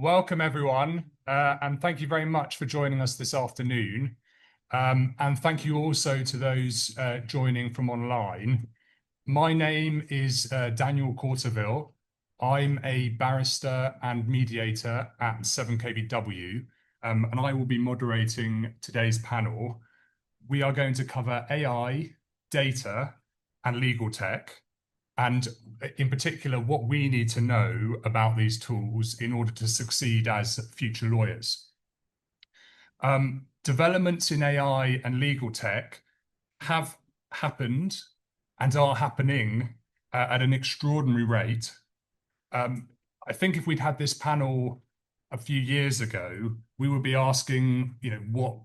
Welcome, everyone, and thank you very much for joining us this afternoon. And thank you also to those joining from online. My name is Daniel Corteville. I'm a barrister and mediator at 7KBW, and I will be moderating today's panel. We are going to cover AI, data, and legal tech, and in particular, what we need to know about these tools in order to succeed as future lawyers. Developments in AI and legal tech have happened and are happening at an extraordinary rate. I think if we'd had this panel a few years ago, we would be asking, what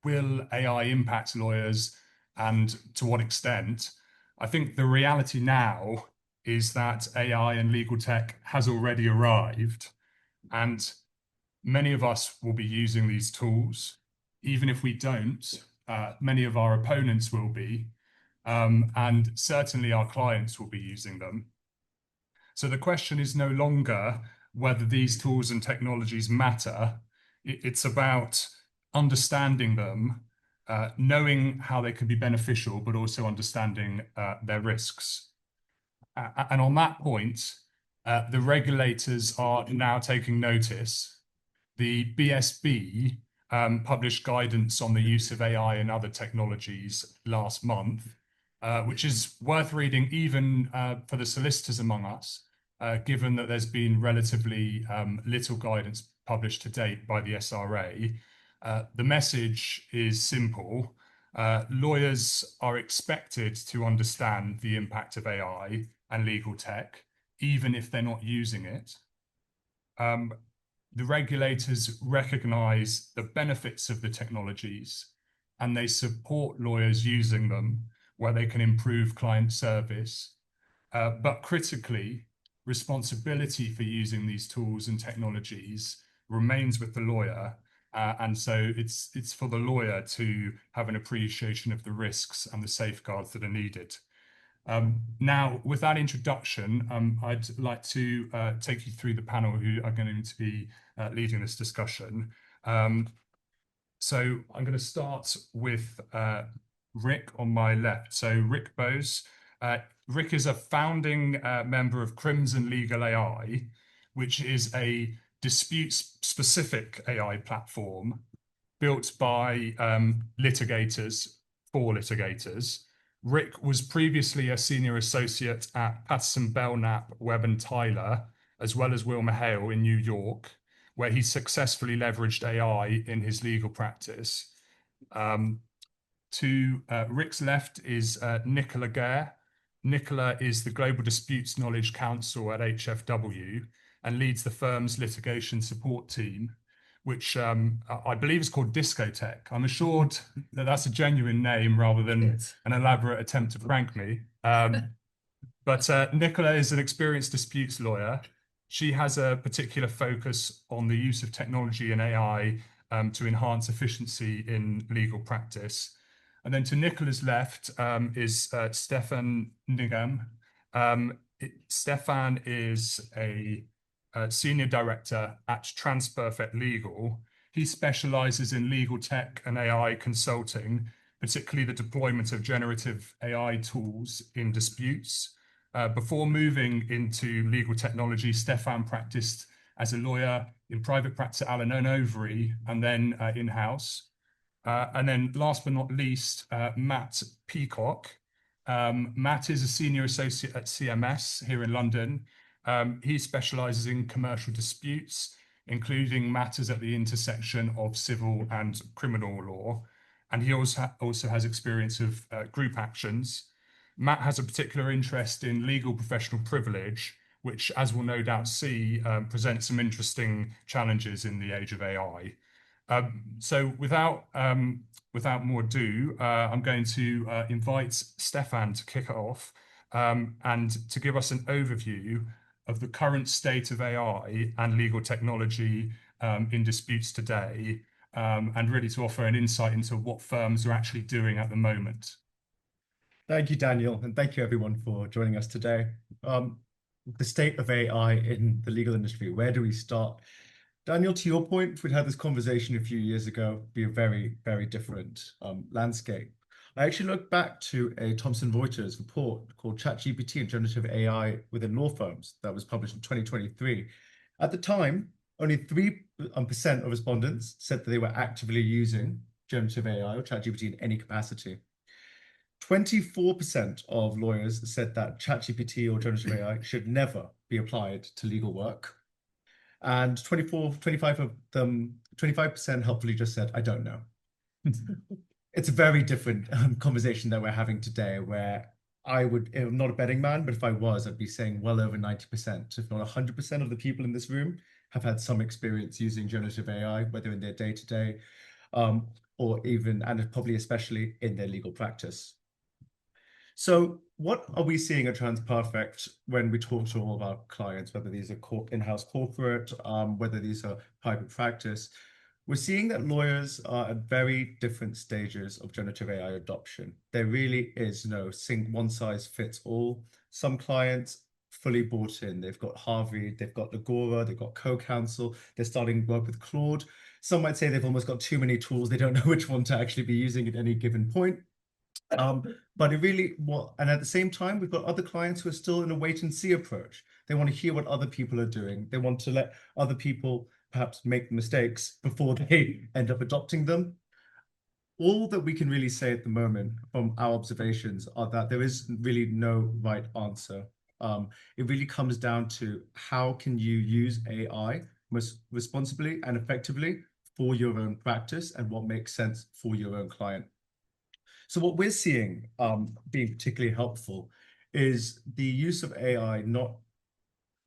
will AI impact lawyers and to what extent? I think the reality now is that AI and legal tech has already arrived, and many of us will be using these tools. Even if we don't, many of our opponents will be, and certainly our clients will be using them. So the question is no longer whether these tools and technologies matter. It's about understanding them, knowing how they can be beneficial, but also understanding their risks. And on that point, the regulators are now taking notice. The BSB published guidance on the use of AI and other technologies last month, which is worth reading even for the solicitors among us, given that there's been relatively little guidance published to date by the SRA. The message is simple. Lawyers are expected to understand the impact of AI and legal tech, even if they're not using it. The regulators recognize the benefits of the technologies, and they support lawyers using them where they can improve client service. But critically, responsibility for using these tools and technologies remains with the lawyer. And so it's for the lawyer to have an appreciation of the risks and the safeguards that are needed. Now, with that introduction, I'd like to take you through the panel who are going to be leading this discussion. So I'm going to start with Rhick on my left. So Rhick Bose. Rhick is a founding member of Crimson Legal AI, which is a dispute-specific AI platform built by litigators for litigators. Rhick was previously a senior associate at Patterson Belknap, Webb and Tyler, as well as Wilmer Hale in New York, where he successfully leveraged AI in his legal practice. To Rhick's left is Nicola Gare. Nicola is the Global Disputes Knowledge Counsel at HFW and leads the firm's litigation support team, which I believe is called Discotech. I'm assured that that's a genuine name rather than an elaborate attempt to prank me. But Nicola is an experienced disputes lawyer. She has a particular focus on the use of technology and AI to enhance efficiency in legal practice. And then to Nicola's left is Stefan Nigam. Stefan is a senior director at TransPerfect Legal. He specializes in legal tech and AI consulting, particularly the deployment of generative AI tools in disputes. Before moving into legal technology, Stefan practiced as a lawyer in private practice at Allen & Overy and then in-house. And then last but not least, Matt Peacock. Matt is a senior associate at CMS here in London. He specializes in commercial disputes, including matters at the intersection of civil and criminal law. And he also has experience of group actions. Matt has a particular interest in legal professional privilege, which, as we'll no doubt see, presents some interesting challenges in the age of AI. So without more ado, I'm going to invite Stefan to kick it off and to give us an overview of the current state of AI and legal technology in disputes today, and really to offer an insight into what firms are actually doing at the moment. Thank you, Daniel, and thank you everyone for joining us today. The state of AI in the legal industry, where do we start? Daniel, to your point, if we'd had this conversation a few years ago, it'd be a very, very different landscape. I actually looked back to a Thomson Reuters report called ChatGPT and Generative AI within law firms that was published in 2023. At the time, only 3% of respondents said that they were actively using generative AI or ChatGPT in any capacity. 24% of lawyers said that ChatGPT or generative AI should never be applied to legal work. And 25 of them, 25% helpfully just said, I don't know. It's a very different conversation that we're having today, where I'm not a betting man, but if I was, I'd be saying well over 90%, if not 100% of the people in this room have had some experience using generative AI, whether in their day-to-day or even, and probably especially in their legal practice. So what are we seeing at TransPerfect when we talk to all of our clients, whether these are in-house corporate, whether these are private practice? We're seeing that lawyers are at very different stages of generative AI adoption. There really is no one-size-fits-all. Some clients fully bought in. They've got Harvey, they've got Gare, they've got Counsel, they're starting work with Claude. Some might say they've almost got too many tools. They don't know which one to actually be using at any given point. But it really, and at the same time, we've got other clients who are still in a wait and see approach. They want to hear what other people are doing. They want to let other people perhaps make mistakes before they end up adopting them. All that we can really say at the moment from our observations are that there is really no right answer. It really comes down to how can you use AI most responsibly and effectively for your own practice and what makes sense for your own client. So what we're seeing being particularly helpful is the use of AI not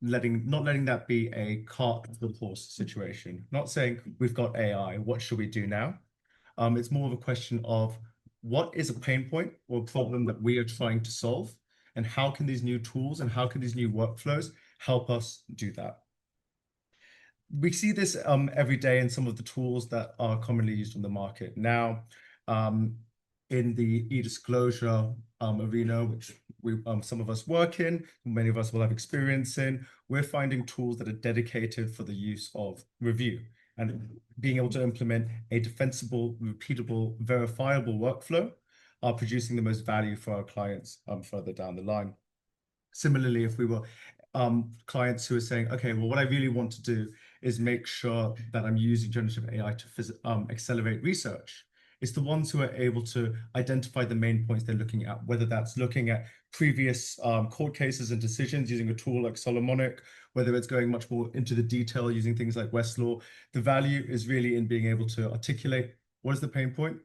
letting that be a cart before the horse situation. Not saying we've got AI, what should we do now? It's more of a question of what is a pain point or a problem that we are trying to solve, and how can these new tools and how can these new workflows help us do that? We see this every day in some of the tools that are commonly used on the market now. In the e-disclosure arena, which some of us work in, many of us will have experience in, we're finding tools that are dedicated for the use of review and being able to implement a defensible, repeatable, verifiable workflow are producing the most value for our clients further down the line. Similarly, if we were clients who are saying, okay, well, what I really want to do is make sure that I'm using generative AI to accelerate research. It's the ones who are able to identify the main points they're looking at, whether that's looking at previous court cases and decisions using a tool like Solomonic, whether it's going much more into the detail using things like Westlaw. The value is really in being able to articulate what is the pain point,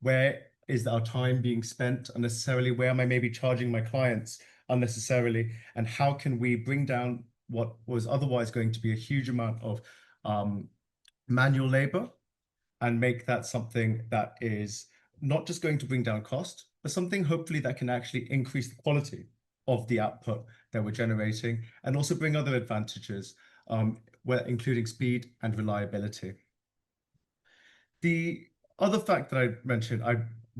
where is our time being spent unnecessarily, where am I maybe charging my clients unnecessarily, and how can we bring down what was otherwise going to be a huge amount of manual labor and make that something that is not just going to bring down cost, but something hopefully that can actually increase the quality of the output that we're generating and also bring other advantages, including speed and reliability. The other fact that I mentioned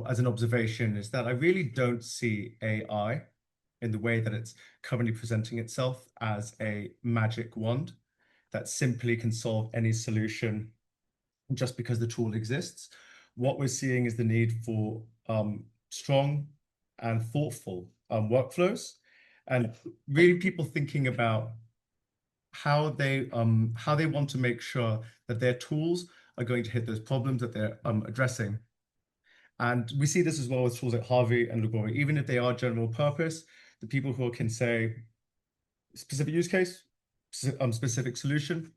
as an observation is that I really don't see AI in the way that it's currently presenting itself as a magic wand that simply can solve any solution just because the tool exists. What we're seeing is the need for strong and thoughtful workflows, and really people thinking about how they want to make sure that their tools are going to hit those problems that they're addressing. And we see this as well with tools like Harvey and Gare. Even if they are general purpose, the people who can say specific use case, specific solution,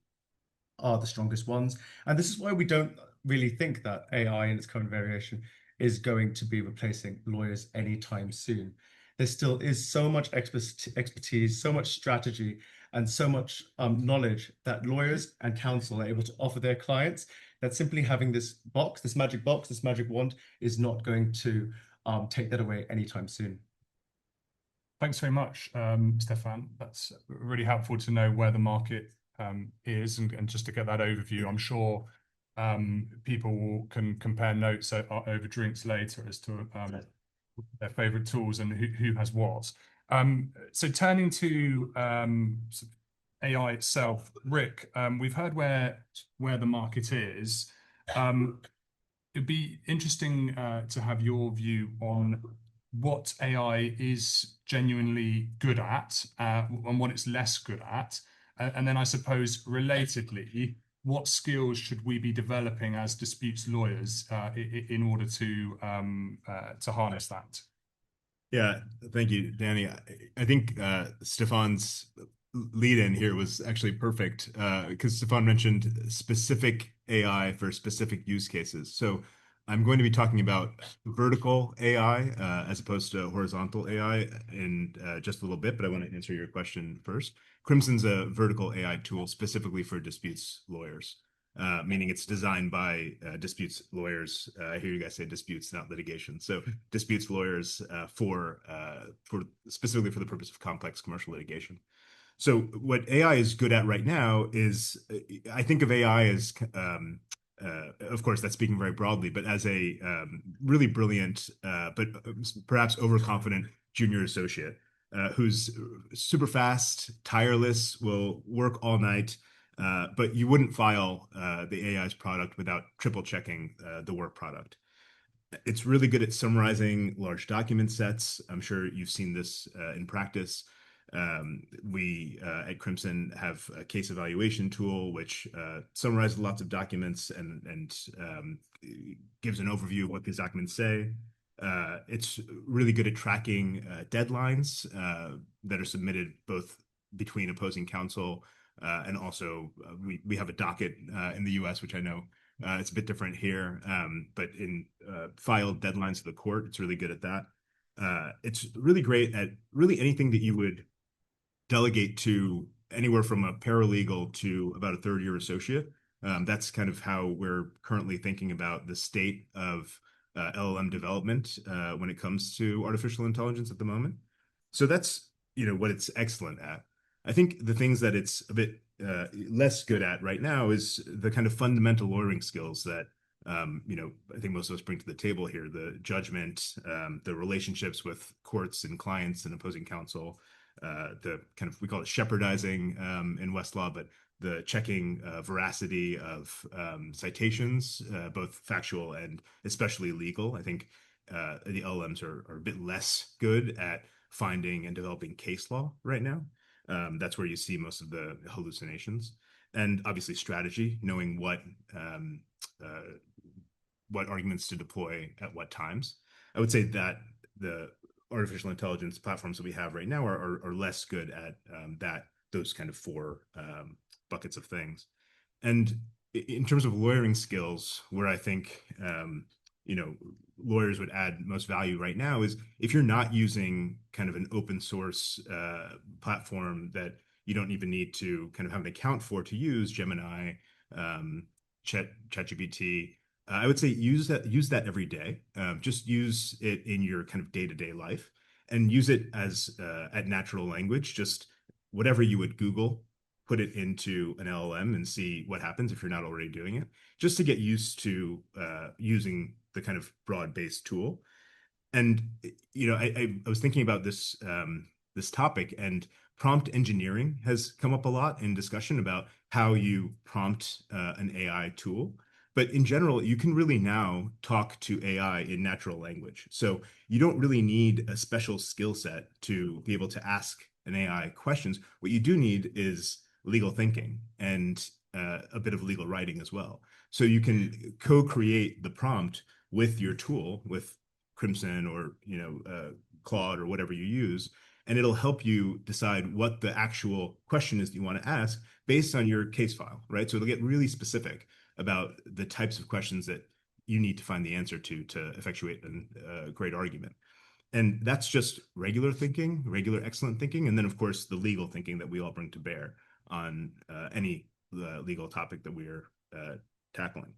are the strongest ones. And this is why we don't really think that AI in its current variation is going to be replacing lawyers anytime soon. There still is so much expertise, so much strategy, and so much knowledge that lawyers and counsel are able to offer their clients, that simply having this box, this magic wand, is not going to take that away anytime soon. Thanks very much, Stefan. That's really helpful to know where the market is, and just to get that overview. I'm sure people can compare notes over drinks later as to their favorite tools and who has what. So turning to AI itself, Rhick, we've heard where the market is. It'd be interesting to have your view on what AI is genuinely good at and what it's less good at. And then I suppose relatedly, what skills should we be developing as disputes lawyers in order to harness that? Yeah, thank you, Danny. I think Stefan's lead in here was actually perfect because Stefan mentioned specific AI for specific use cases. So I'm going to be talking about vertical AI as opposed to horizontal AI in just a little bit, but I want to answer your question first. Crimson's a vertical AI tool specifically for disputes lawyers, meaning it's designed by disputes lawyers. I hear you guys say disputes, not litigation. So disputes lawyers for specifically for the purpose of complex commercial litigation. So what AI is good at right now is I think of AI as of course, that's speaking very broadly, but as a really brilliant, but perhaps overconfident junior associate who's super fast, tireless, will work all night, but you wouldn't file the AI's product without triple checking the work product. It's really good at summarizing large document sets. I'm sure you've seen this in practice. We at Crimson have a case evaluation tool which summarizes lots of documents and gives an overview of what these documents say. It's really good at tracking deadlines that are submitted both between opposing counsel and also we have a docket in the US, which I know it's a bit different here, but in filed deadlines to the court, it's really good at that. It's really great at really anything that you would delegate to anywhere from a paralegal to about a third-year associate. That's kind of how we're currently thinking about the state of LLM development when it comes to artificial intelligence at the moment. So that's what it's excellent at. I think the things that it's a bit less good at right now is the kind of fundamental lawyering skills that I think most of us bring to the table here: the judgment, the relationships with courts and clients and opposing counsel, the kind of, we call it shepherdizing in Westlaw, but the checking veracity of citations, both factual and especially legal. I think the LLMs are a bit less good at finding and developing case law right now. That's where you see most of the hallucinations. And obviously strategy, knowing what arguments to deploy at what times. I would say that the artificial intelligence platforms that we have right now are less good at those kind of four buckets of things. And in terms of lawyering skills, where I think lawyers would add most value right now is if you're not using kind of an open source platform that you don't even need to kind of have an account for to use, Gemini, ChatGPT. I would say use that every day. Just use it in your kind of day-to-day life and use it as at natural language. Just whatever you would Google, put it into an LLM and see what happens if you're not already doing it, just to get used to using the kind of broad-based tool. And I was thinking about this topic, and prompt engineering has come up a lot in discussion about how you prompt an AI tool. But in general, you can really now talk to AI in natural language. So you don't really need a special skill set to be able to ask an AI questions. What you do need is legal thinking and a bit of legal writing as well. So you can co-create the prompt with your tool, with Crimson or Claude or whatever you use, and it'll help you decide what the actual question is that you want to ask based on your case file, right? So it'll get really specific about the types of questions that you need to find the answer to effectuate a great argument. And that's just regular thinking, regular excellent thinking, and then of course the legal thinking that we all bring to bear on any legal topic that we're tackling.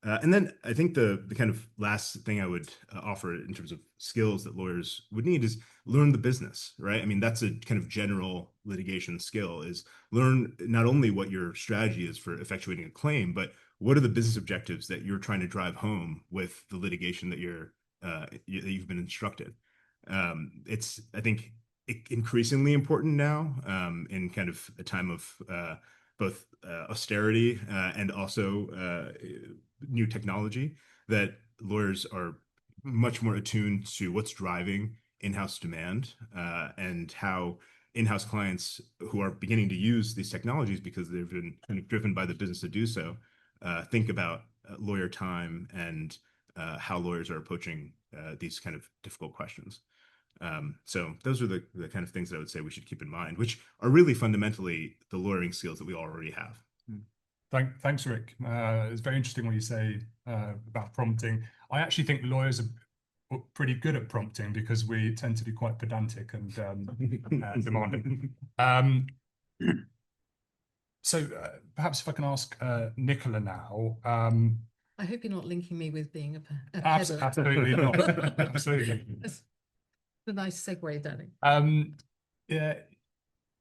And then I think the kind of last thing I would offer in terms of skills that lawyers would need is learn the business, right? I mean, that's a kind of general litigation skill, is learn not only what your strategy is for effectuating a claim, but what are the business objectives that you're trying to drive home with the litigation that you've been instructed. I think increasingly important now, in kind of a time of both austerity and also new technology, that lawyers are much more attuned to what's driving in-house demand, and how in-house clients who are beginning to use these technologies because they've been kind of driven by the business to do so, think about lawyer time and how lawyers are approaching these kind of difficult questions. So those are the kind of things that I would say we should keep in mind, which are really fundamentally the lawyering skills that we already have. Thanks, Rhick. It's very interesting what you say about prompting. I actually think lawyers are pretty good at prompting because we tend to be quite pedantic and demanding. So perhaps if I can ask Nicola now. I hope you're not linking me with being a pedant. Absolutely not. Absolutely. That's a nice segue, Danny. Yeah.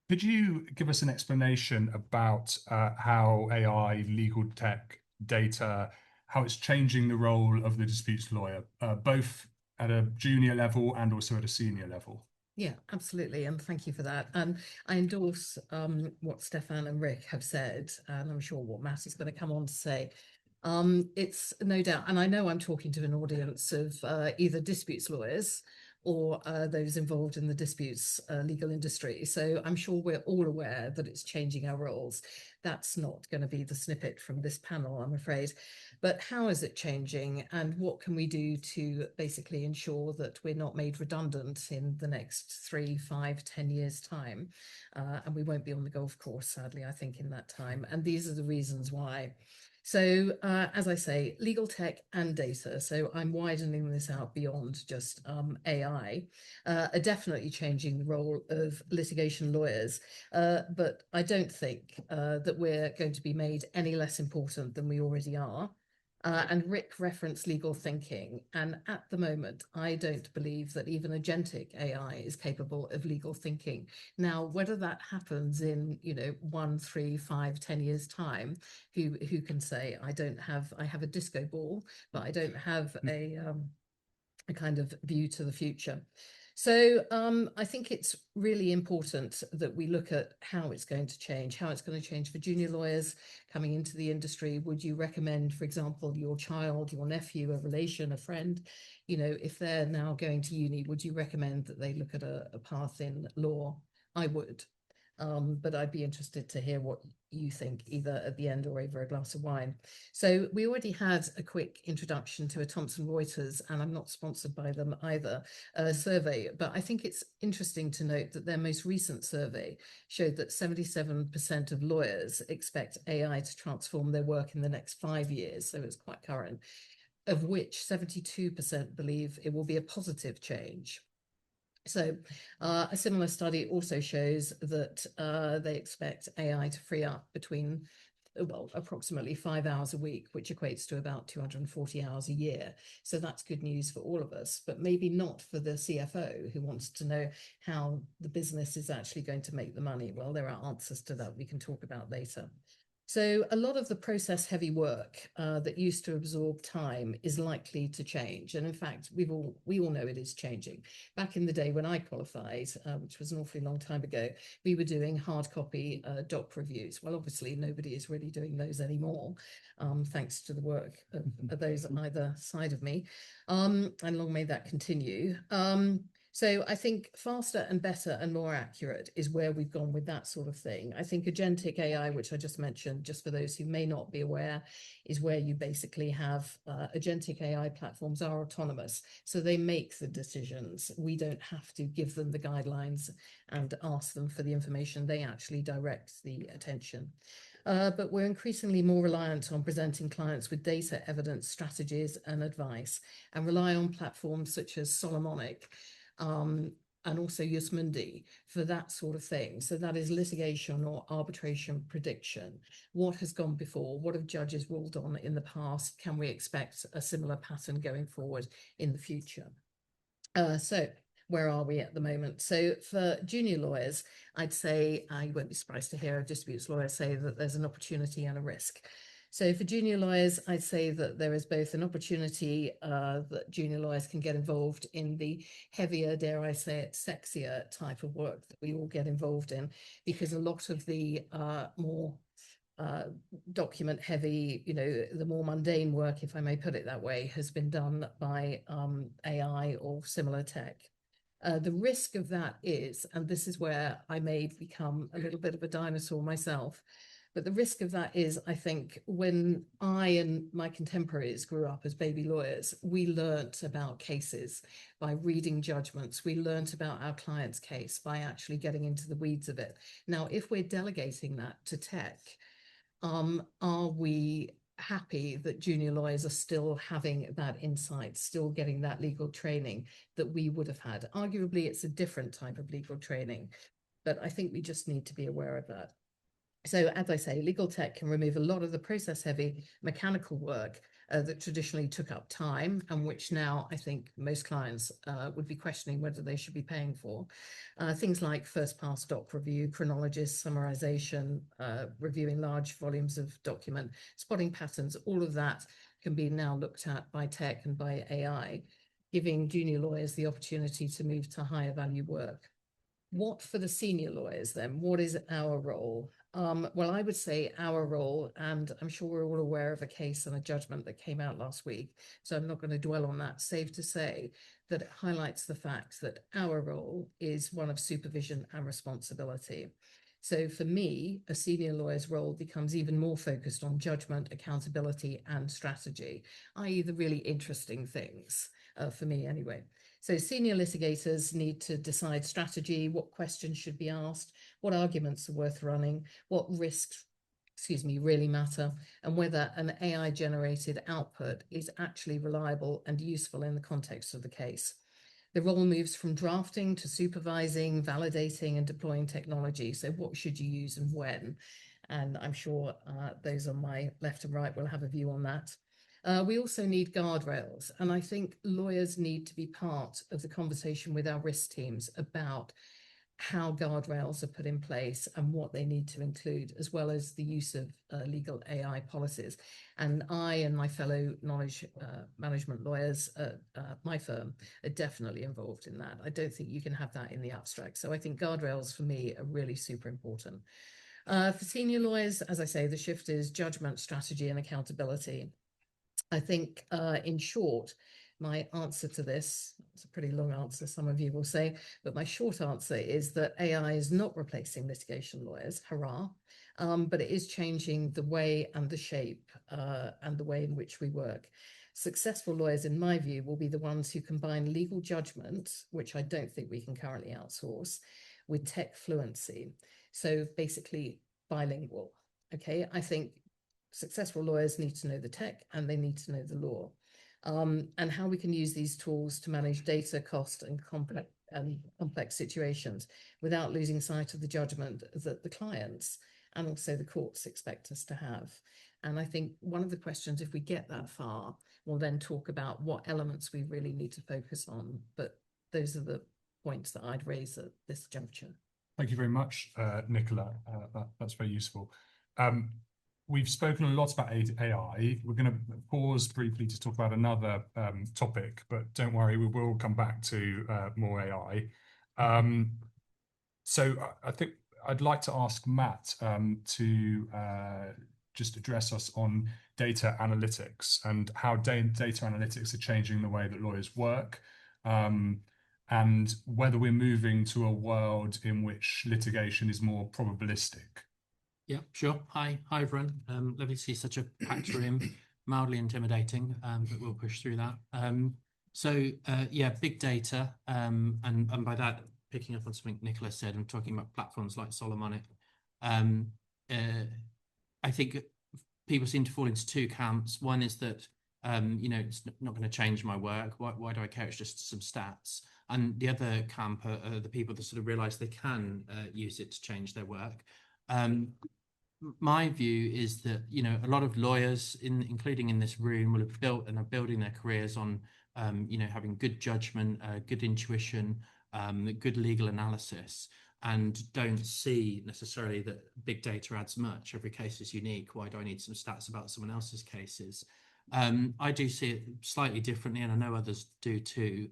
Could you give us an explanation about how AI, legal tech, data, how it's changing the role of the disputes lawyer, both at a junior level and also at a senior level? Yeah, absolutely. And thank you for that. And I endorse what Stefan and Rhick have said, and I'm sure what Matt is going to come on to say. It's no doubt, and I know I'm talking to an audience of either disputes lawyers or those involved in the disputes legal industry. So I'm sure we're all aware that it's changing our roles. That's not going to be the snippet from this panel, I'm afraid. But how is it changing, and what can we do to basically ensure that we're not made redundant in the next 3, 5, 10 years' time? And we won't be on the golf course, sadly, I think, in that time. And these are the reasons why. So, as I say, legal tech and data, so I'm widening this out beyond just AI, are definitely changing the role of litigation lawyers. But I don't think that we're going to be made any less important than we already are. And Rhick referenced legal thinking. And at the moment, I don't believe that even agentic AI is capable of legal thinking. Now, whether that happens in, 1, 3, 5, 10 years time, who can say, I have a disco ball, but I don't have a kind of view to the future. So I think it's really important that we look at how it's going to change for junior lawyers coming into the industry. Would you recommend, for example, your child, your nephew, a relation, a friend, if they're now going to uni, would you recommend that they look at a path in law? I would. But I'd be interested to hear what you think, either at the end or over a glass of wine. So we already had a quick introduction to a Thomson Reuters, and I'm not sponsored by them either, survey, but I think it's interesting to note that their most recent survey showed that 77% of lawyers expect AI to transform their work in the next 5 years, so it's quite current, of which 72% believe it will be a positive change. So a similar study also shows that they expect AI to free up between, approximately 5 hours a week, which equates to about 240 hours a year. So that's good news for all of us, but maybe not for the CFO who wants to know how the business is actually going to make the money. Well, there are answers to that we can talk about later. So a lot of the process heavy work that used to absorb time is likely to change. And in fact, we all know it is changing. Back in the day when I qualified, which was an awfully long time ago, we were doing hard copy doc reviews. Well, obviously, nobody is really doing those anymore, thanks to the work of those on either side of me. And long may that continue. So I think faster and better and more accurate is where we've gone with that sort of thing. I think agentic AI, which I just mentioned, just for those who may not be aware, is where you basically have agentic AI platforms are autonomous. So they make the decisions. We don't have to give them the guidelines and ask them for the information. They actually direct the attention. But we're increasingly more reliant on presenting clients with data, evidence, strategies, and advice, and rely on platforms such as Solomonic, and also Yusmundi for that sort of thing. So that is litigation or arbitration prediction. What has gone before? What have judges ruled on in the past? Can we expect a similar pattern going forward in the future? So where are we at the moment? So for junior lawyers, I'd say, you won't be surprised to hear a disputes lawyer say that there's an opportunity and a risk. So for junior lawyers, I'd say that there is both an opportunity that junior lawyers can get involved in the heavier, dare I say it, sexier type of work that we all get involved in, because a lot of the more document heavy, the more mundane work, if I may put it that way, has been done by AI or similar tech. The risk of that is, and this is where I may become a little bit of a dinosaur myself, but the risk of that is, I think, when I and my contemporaries grew up as baby lawyers, we learnt about cases by reading judgments. We learnt about our client's case by actually getting into the weeds of it. Now, if we're delegating that to tech, are we happy that junior lawyers are still having that insight, still getting that legal training that we would have had? Arguably, it's a different type of legal training, but I think we just need to be aware of that. So as I say, legal tech can remove a lot of the process-heavy mechanical work that traditionally took up time, and which now I think most clients would be questioning whether they should be paying for. Things like first-pass doc review, chronologist, summarization, reviewing large volumes of document, spotting patterns, all of that can be now looked at by tech and by AI, giving junior lawyers the opportunity to move to higher value work. What for the senior lawyers then? What is our role? Well, I would say our role, and I'm sure we're all aware of a case and a judgment that came out last week, so I'm not going to dwell on that, save to say that it highlights the fact that our role is one of supervision and responsibility. So for me, a senior lawyer's role becomes even more focused on judgment, accountability, and strategy, i.e. the really interesting things, for me anyway. So senior litigators need to decide strategy, what questions should be asked, what arguments are worth running, what risks, really matter, and whether an AI-generated output is actually reliable and useful in the context of the case. The role moves from drafting to supervising, validating, and deploying technology. So what should you use and when? And I'm sure those on my left and right will have a view on that. We also need guardrails, and I think lawyers need to be part of the conversation with our risk teams about how guardrails are put in place and what they need to include, as well as the use of legal AI policies. And I and my fellow knowledge management lawyers at my firm are definitely involved in that. I don't think you can have that in the abstract. So I think guardrails for me are really super important. For senior lawyers, as I say, the shift is judgment, strategy, and accountability. I think, in short, my answer to this, it's a pretty long answer, some of you will say, but my short answer is that AI is not replacing litigation lawyers, hurrah, but it is changing the way and the shape and the way in which we work. Successful lawyers, in my view, will be the ones who combine legal judgment, which I don't think we can currently outsource, with tech fluency. So basically bilingual, okay? I think successful lawyers need to know the tech and they need to know the law, and how we can use these tools to manage data, cost, and complex situations without losing sight of the judgment that the clients and also the courts expect us to have. And I think one of the questions, if we get that far, we'll then talk about what elements we really need to focus on. But those are the points that I'd raise at this juncture. Thank you very much, Nicola. That's very useful. We've spoken a lot about AI. We're going to pause briefly to talk about another topic, but don't worry, we will come back to more AI. So I think I'd like to ask Matt to just address us on data analytics and how data analytics are changing the way that lawyers work, and whether we're moving to a world in which litigation is more probabilistic. Yeah, sure. Hi everyone. Lovely to see such a packed room, mildly intimidating, but we'll push through that. Yeah, big data, and by that, picking up on something Nicola said, I'm talking about platforms like Solomonic. I think people seem to fall into two camps. One is that, it's not going to change my work. Why do I care? It's just some stats. And the other camp are the people that sort of realize they can use it to change their work. My view is that a lot of lawyers, including in this room, will have built and are building their careers on having good judgment, good intuition, good legal analysis, and don't see necessarily that big data adds much. Every case is unique. Why do I need some stats about someone else's cases? I do see it slightly differently, and I know others do too.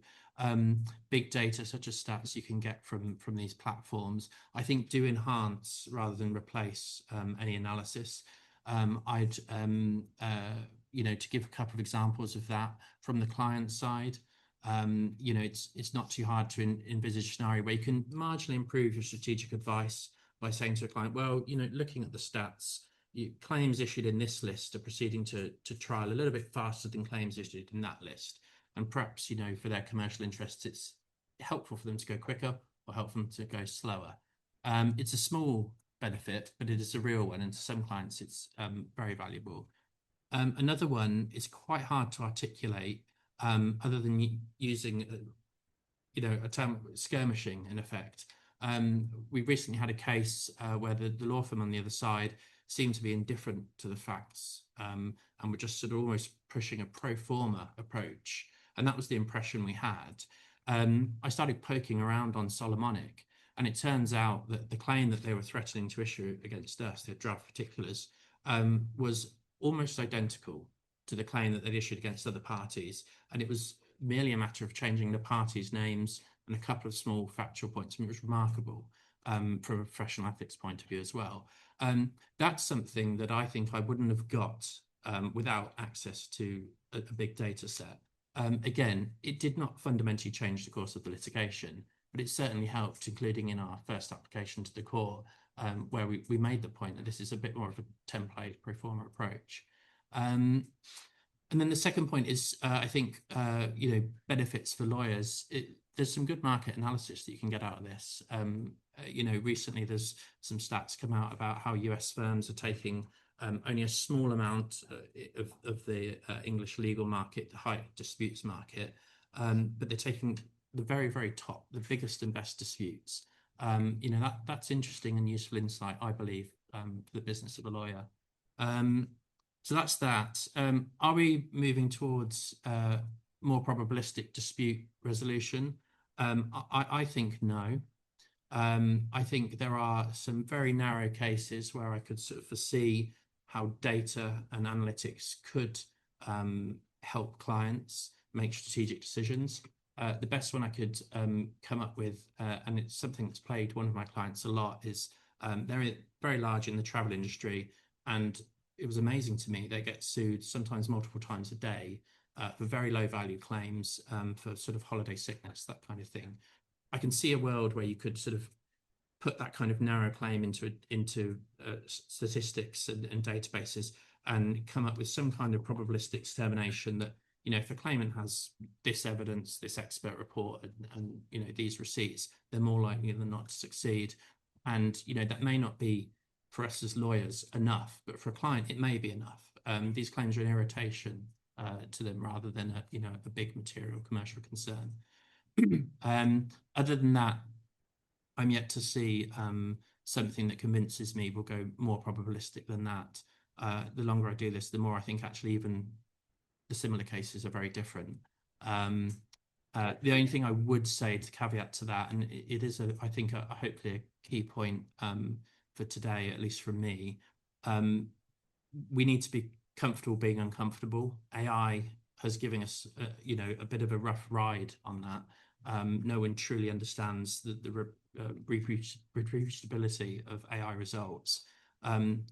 Big data such as stats you can get from these platforms, I think do enhance rather than replace any analysis. I'd to give a couple of examples of that from the client side. It's not too hard to envisage a scenario where you can marginally improve your strategic advice by saying to a client, well, looking at the stats, claims issued in this list are proceeding to trial a little bit faster than claims issued in that list. And perhaps, for their commercial interests, it's helpful for them to go quicker or helpful for them to go slower. It's a small benefit, but it is a real one. And to some clients, it's very valuable. Another one is quite hard to articulate other than using, a term skirmishing in effect. We recently had a case where the law firm on the other side seemed to be indifferent to the facts and were just sort of almost pushing a pro forma approach. And that was the impression we had. I started poking around on Solomonic, and it turns out that the claim that they were threatening to issue against us, the draft particulars, was almost identical to the claim that they'd issued against other parties. And it was merely a matter of changing the parties' names and a couple of small factual points. And it was remarkable from a professional ethics point of view as well. That's something that I think I wouldn't have got without access to a big data set. Again, it did not fundamentally change the course of the litigation, but it certainly helped, including in our first application to the court, where we made the point that this is a bit more of a template pro forma approach. And then the second point is, I think, benefits for lawyers. There's some good market analysis that you can get out of this. Recently there's some stats come out about how US firms are taking only a small amount of the English legal market, the high disputes market, but they're taking the very, very top, the biggest and best disputes. That's interesting and useful insight, I believe, for the business of a lawyer. So that's that. Are we moving towards more probabilistic dispute resolution? I think no. I think there are some very narrow cases where I could sort of foresee how data and analytics could help clients make strategic decisions. The best one I could come up with, and it's something that's plagued one of my clients a lot, is they're very large in the travel industry, and it was amazing to me. They get sued sometimes multiple times a day for very low value claims for sort of holiday sickness, that kind of thing. I can see a world where you could sort of put that kind of narrow claim into statistics and databases and come up with some kind of probabilistic determination that, if a claimant has this evidence, this expert report, and these receipts, they're more likely than not to succeed. And that may not be for us as lawyers enough, but for a client it may be enough. These claims are an irritation to them rather than a big material commercial concern. Other than that, I'm yet to see something that convinces me will go more probabilistic than that. The longer I do this, the more I think actually even the similar cases are very different. The only thing I would say to caveat to that, and it is, I think, hopefully a key point for today, at least from me, we need to be comfortable being uncomfortable. AI has given us, a bit of a rough ride on that. No one truly understands the reproducibility of AI results.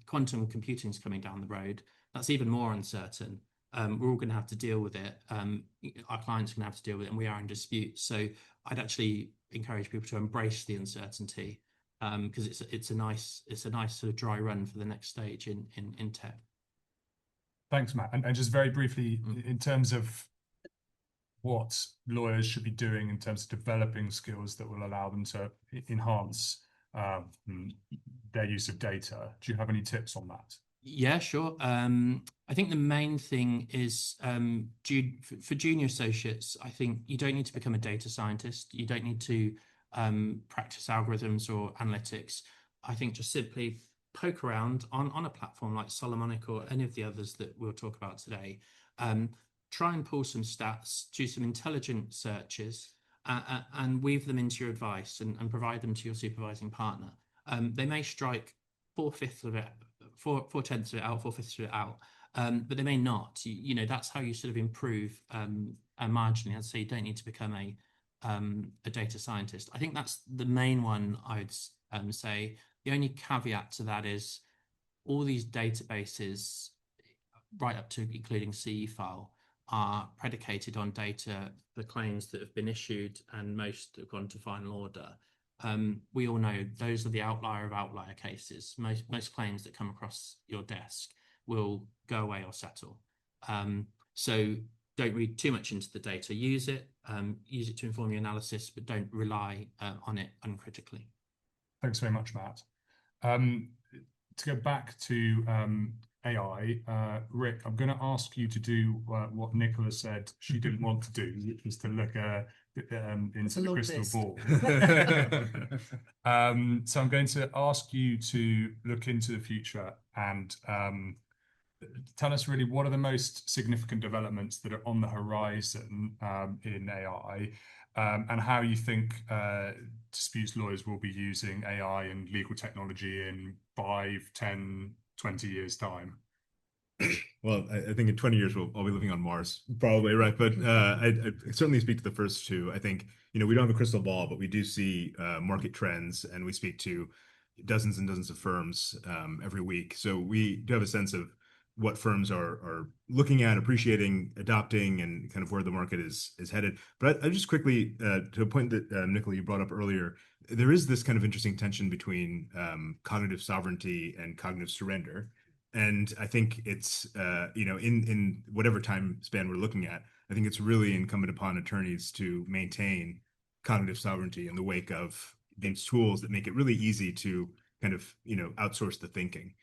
Quantum computing is coming down the road. That's even more uncertain. We're all going to have to deal with it. Our clients are going to have to deal with it, and we are in dispute. So I'd actually encourage people to embrace the uncertainty because it's a nice sort of dry run for the next stage in tech. Thanks, Matt. And just very briefly, in terms of what lawyers should be doing in terms of developing skills that will allow them to enhance their use of data, do you have any tips on that? Yeah, sure. I think the main thing is for junior associates, I think you don't need to become a data scientist. You don't need to practice algorithms or analytics. I think just simply poke around on a platform like Solomonic or any of the others that we'll talk about today. Try and pull some stats, do some intelligent searches, and weave them into your advice and provide them to your supervising partner. They may strike 4/5 of it, 4/10 of it out, 4/5 of it out, but they may not. You know, that's how you sort of improve marginally. I'd say you don't need to become a data scientist. I think that's the main one I'd say. The only caveat to that is all these databases, right up to including CE file, are predicated on data, the claims that have been issued, and most have gone to final order. We all know those are the outlier of outlier cases. Most claims that come across your desk will go away or settle. So don't read too much into the data. Use it to inform your analysis, but don't rely on it uncritically. Thanks very much, Matt. To go back to AI, Rhick, I'm going to ask you to do what Nicola said she didn't want to do, which was to look into the crystal ball. So I'm going to ask you to look into the future and tell us really what are the most significant developments that are on the horizon in AI, and how you think disputes lawyers will be using AI and legal technology in 5, 10, 20 years' time. Well, I think in 20 years I'll be living on Mars, probably, right? But I certainly speak to the first two. I think, you know, we don't have a crystal ball, but we do see market trends, and we speak to dozens and dozens of firms every week. So we do have a sense of what firms are looking at, appreciating, adopting, and kind of where the market is headed. But I just quickly, to a point that Nicola, you brought up earlier, there is this kind of interesting tension between cognitive sovereignty and cognitive surrender. And I think it's, you know, in whatever time span we're looking at, I think it's really incumbent upon attorneys to maintain cognitive sovereignty in the wake of these tools that make it really easy to kind of, you know, outsource the thinking,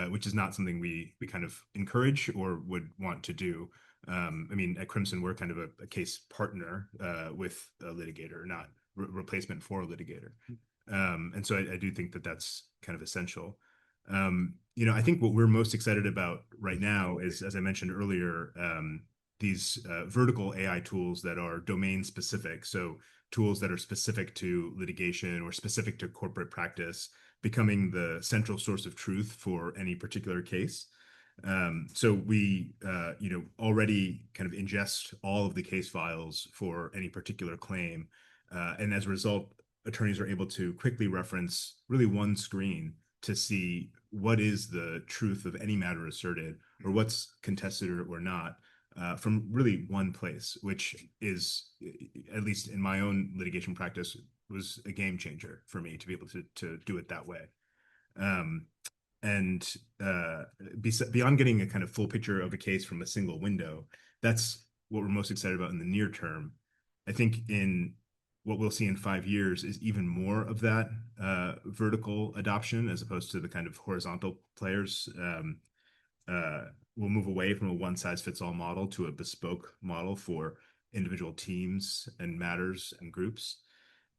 which is not something we kind of encourage or would want to do. I mean, at Crimson, we're kind of a case partner with a litigator, not replacement for a litigator. And so I do think that that's kind of essential. You know, I think what we're most excited about right now is, as I mentioned earlier, these vertical AI tools that are domain specific. So tools that are specific to litigation or specific to corporate practice, becoming the central source of truth for any particular case. So we, you know, already kind of ingest all of the case files for any particular claim. And as a result, attorneys are able to quickly reference really one screen to see what is the truth of any matter asserted or what's contested or not, from really one place, which is, at least in my own litigation practice, was a game changer for me to be able to do it that way. And beyond getting a kind of full picture of a case from a single window, that's what we're most excited about in the near term. I think in what we'll see in 5 years is even more of that vertical adoption as opposed to the kind of horizontal players. We'll move away from a one-size-fits-all model to a bespoke model for individual teams and matters and groups.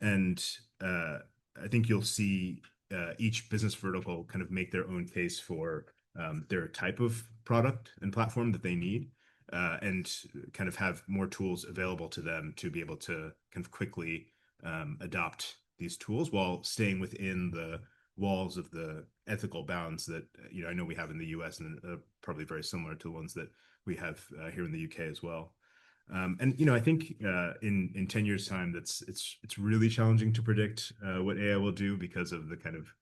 And I think you'll see each business vertical kind of make their own case for their type of product and platform that they need, and kind of have more tools available to them to be able to kind of quickly adopt these tools while staying within the walls of the ethical bounds that, you know, I know we have in the US and probably very similar to the ones that we have here in the UK as well. And, you know, I think in 10 years time, it's really challenging to predict what AI will do because of the kind of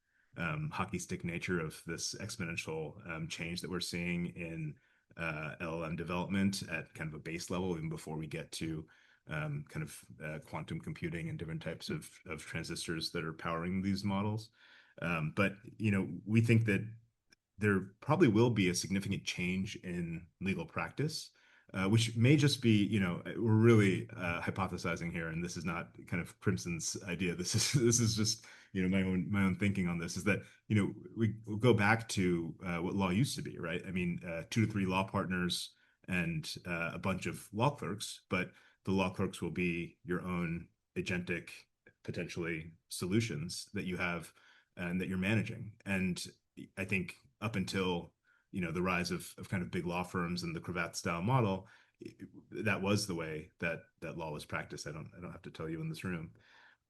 hockey stick nature of this exponential change that we're seeing in LLM development at kind of a base level, even before we get to kind of quantum computing and different types of transistors that are powering these models. But, you know, we think that there probably will be a significant change in legal practice, which may just be, you know, we're really hypothesizing here, and this is not kind of Crimson's idea. This is just, you know, my own thinking on this is that, you know, we'll go back to what law used to be, right? I mean, 2 to 3 law partners and a bunch of law clerks, but the law clerks will be your own agentic, potentially, solutions that you have and that you're managing. And I think up until, you know, the rise of kind of big law firms and the cravat style model, that was the way that law was practiced. I don't have to tell you in this room.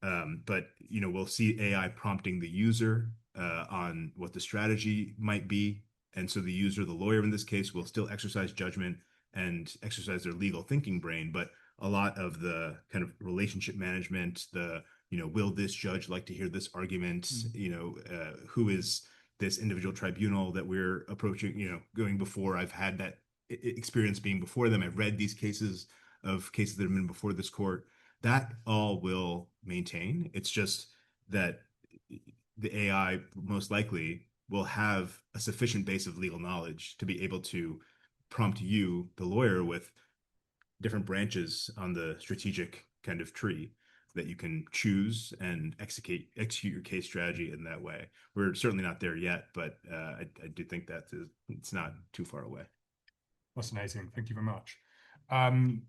But we'll see AI prompting the user on what the strategy might be, and so the user, the lawyer in this case, will still exercise judgment and exercise their legal thinking brain, but a lot of the kind of relationship management, the will this judge like to hear this argument? Who is this individual tribunal that we're approaching? Going before, I've had that experience being before them. I've read these cases that have been before this court. That all will maintain. It's just that the AI most likely will have a sufficient base of legal knowledge to be able to prompt you, the lawyer, with different branches on the strategic kind of tree that you can choose and execute your case strategy in that way. We're certainly not there yet, but I do think that it's not too far away. Fascinating. Thank you very much.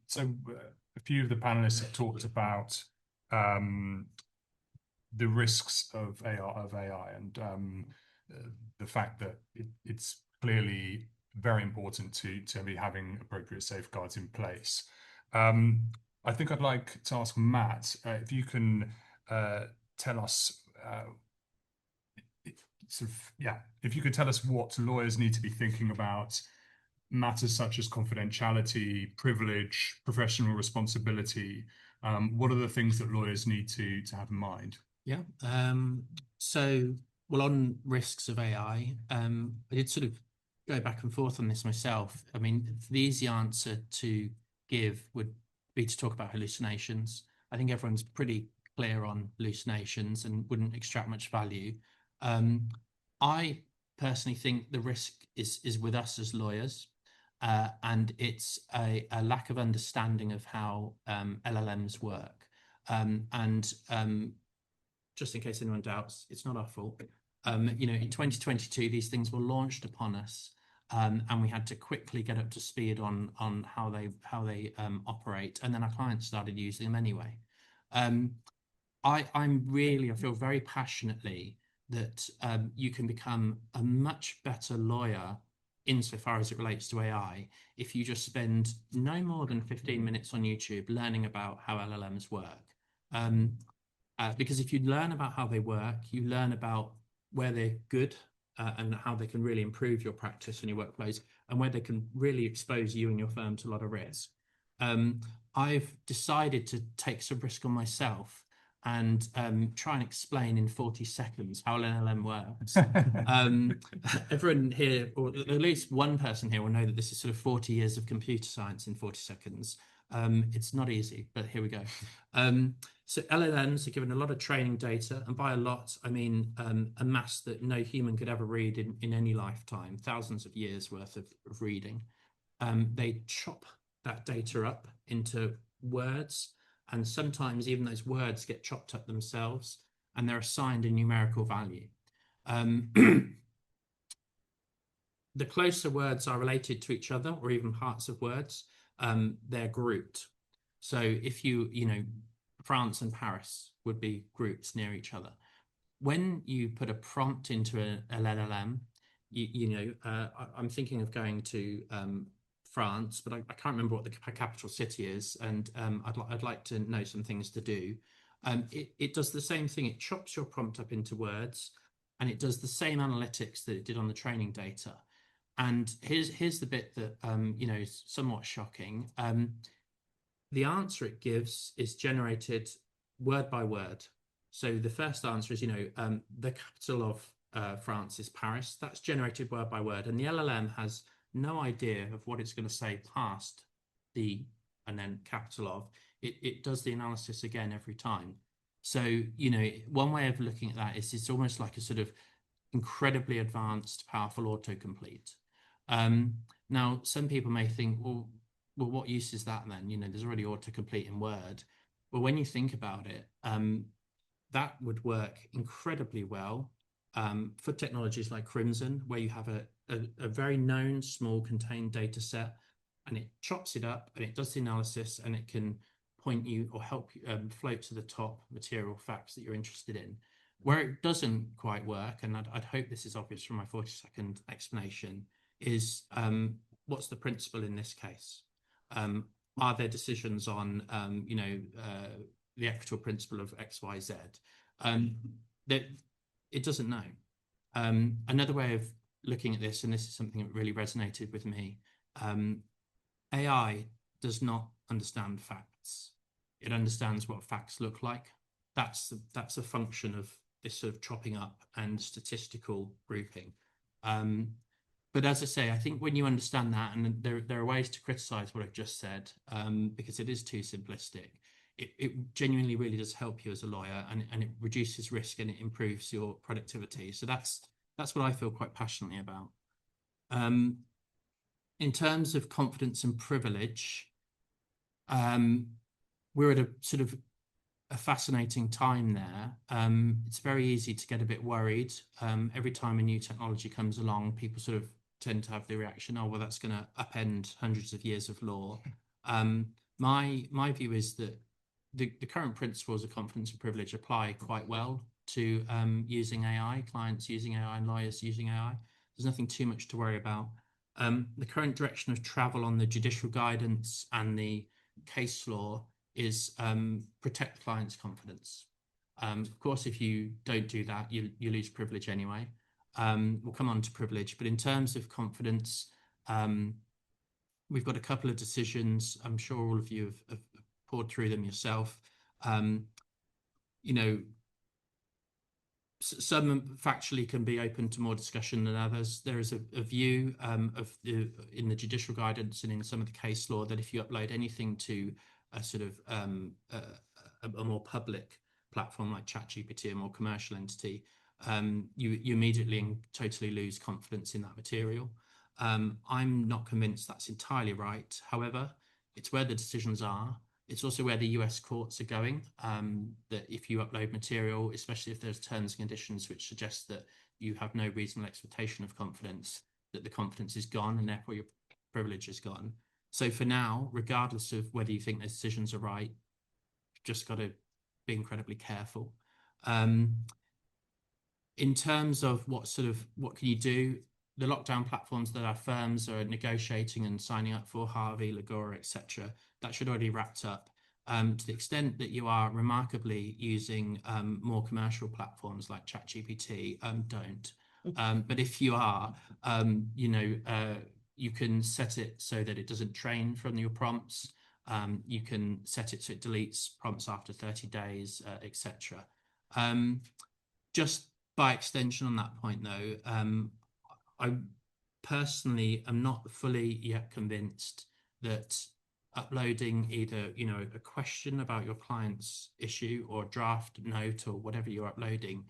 So a few of the panelists have talked about the risks of AI and the fact that it's clearly very important to be having appropriate safeguards in place. I think I'd like to ask Matt if you can tell us if you could tell us what lawyers need to be thinking about matters such as confidentiality, privilege, professional responsibility. What are the things that lawyers need to have in mind? Yeah. Well, on risks of AI, I did sort of go back and forth on this myself. I mean, the easy answer to give would be to talk about hallucinations. I think everyone's pretty clear on hallucinations and wouldn't extract much value. I personally think the risk is with us as lawyers, and it's a lack of understanding of how LLMs work. Just in case anyone doubts, it's not our fault. In 2022, these things were launched upon us, and we had to quickly get up to speed on how they operate, and then our clients started using them anyway. I feel very passionately that you can become a much better lawyer insofar as it relates to AI if you just spend no more than 15 minutes on YouTube learning about how LLMs work. Because if you learn about how they work, you learn about where they're good and how they can really improve your practice and your workflows, and where they can really expose you and your firm to a lot of risk. I've decided to take some risk on myself and try and explain in 40 seconds how an LLM works. Everyone here, or at least one person here, will know that this is sort of 40 years of computer science in 40 seconds. It's not easy, but here we go. So LLMs are given a lot of training data, and by a lot, I mean a mass that no human could ever read in any lifetime, thousands of years worth of reading. They chop that data up into words, and sometimes even those words get chopped up themselves, and they're assigned a numerical value. The closer words are related to each other, or even parts of words, they're grouped. So if France and Paris would be groups near each other. When you put a prompt into an LLM, I'm thinking of going to France, but I can't remember what the capital city is, and I'd like to know some things to do. It does the same thing. It chops your prompt up into words, and it does the same analytics that it did on the training data. And here's the bit that is somewhat shocking. The answer it gives is generated word by word. So the first answer is, the capital of France is Paris. That's generated word by word, and the LLM has no idea of what it's going to say past the and then capital of. It does the analysis again every time. So one way of looking at that is it's almost like a sort of incredibly advanced, powerful autocomplete. Now, some people may think, well, what use is that then? There's already autocomplete in Word. But when you think about it, that would work incredibly well for technologies like Crimson, where you have a very known small contained data set, and it chops it up and it does the analysis, and it can point you or help you float to the top material facts that you're interested in. Where it doesn't quite work, and I'd hope this is obvious from my 40-second explanation, is what's the principle in this case? Are there decisions on, the equitable principle of X, Y, Z? That it doesn't know. Another way of looking at this, and this is something that really resonated with me, AI does not understand facts. It understands what facts look like. That's a function of this sort of chopping up and statistical grouping. But as I say, I think when you understand that, and there are ways to criticize what I've just said, because it is too simplistic, it genuinely really does help you as a lawyer, and it reduces risk and it improves your productivity. So that's what I feel quite passionately about. In terms of confidence and privilege, we're at a sort of a fascinating time there. It's very easy to get a bit worried. Every time a new technology comes along, people sort of tend to have the reaction, oh, well, that's going to upend hundreds of years of law. My view is that the current principles of confidence and privilege apply quite well to using AI, clients using AI and lawyers using AI. There's nothing too much to worry about. The current direction of travel on the judicial guidance and the case law is protect clients' confidence. Of course, if you don't do that, you lose privilege anyway. We'll come on to privilege, but in terms of confidence, we've got a couple of decisions. I'm sure all of you have poured through them yourself. Some factually can be open to more discussion than others. There is a view in the judicial guidance and in some of the case law that if you upload anything to a sort of a more public platform like ChatGPT, a more commercial entity, you immediately and totally lose confidence in that material. I'm not convinced that's entirely right. However, it's where the decisions are. It's also where the US courts are going, that if you upload material, especially if there's terms and conditions which suggest that you have no reasonable expectation of confidence, that the confidence is gone and therefore your privilege is gone. So for now, regardless of whether you think those decisions are right, you've just got to be incredibly careful. In terms of what can you do, the lockdown platforms that our firms are negotiating and signing up for, Harvey, Gare, etc., that should already wrapped up. To the extent that you are remarkably using more commercial platforms like ChatGPT, don't. But if you are, you can set it so that it doesn't train from your prompts. You can set it so it deletes prompts after 30 days, etc. Just by extension on that point, though, I personally am not fully yet convinced that uploading either a question about your client's issue or a draft note or whatever you're uploading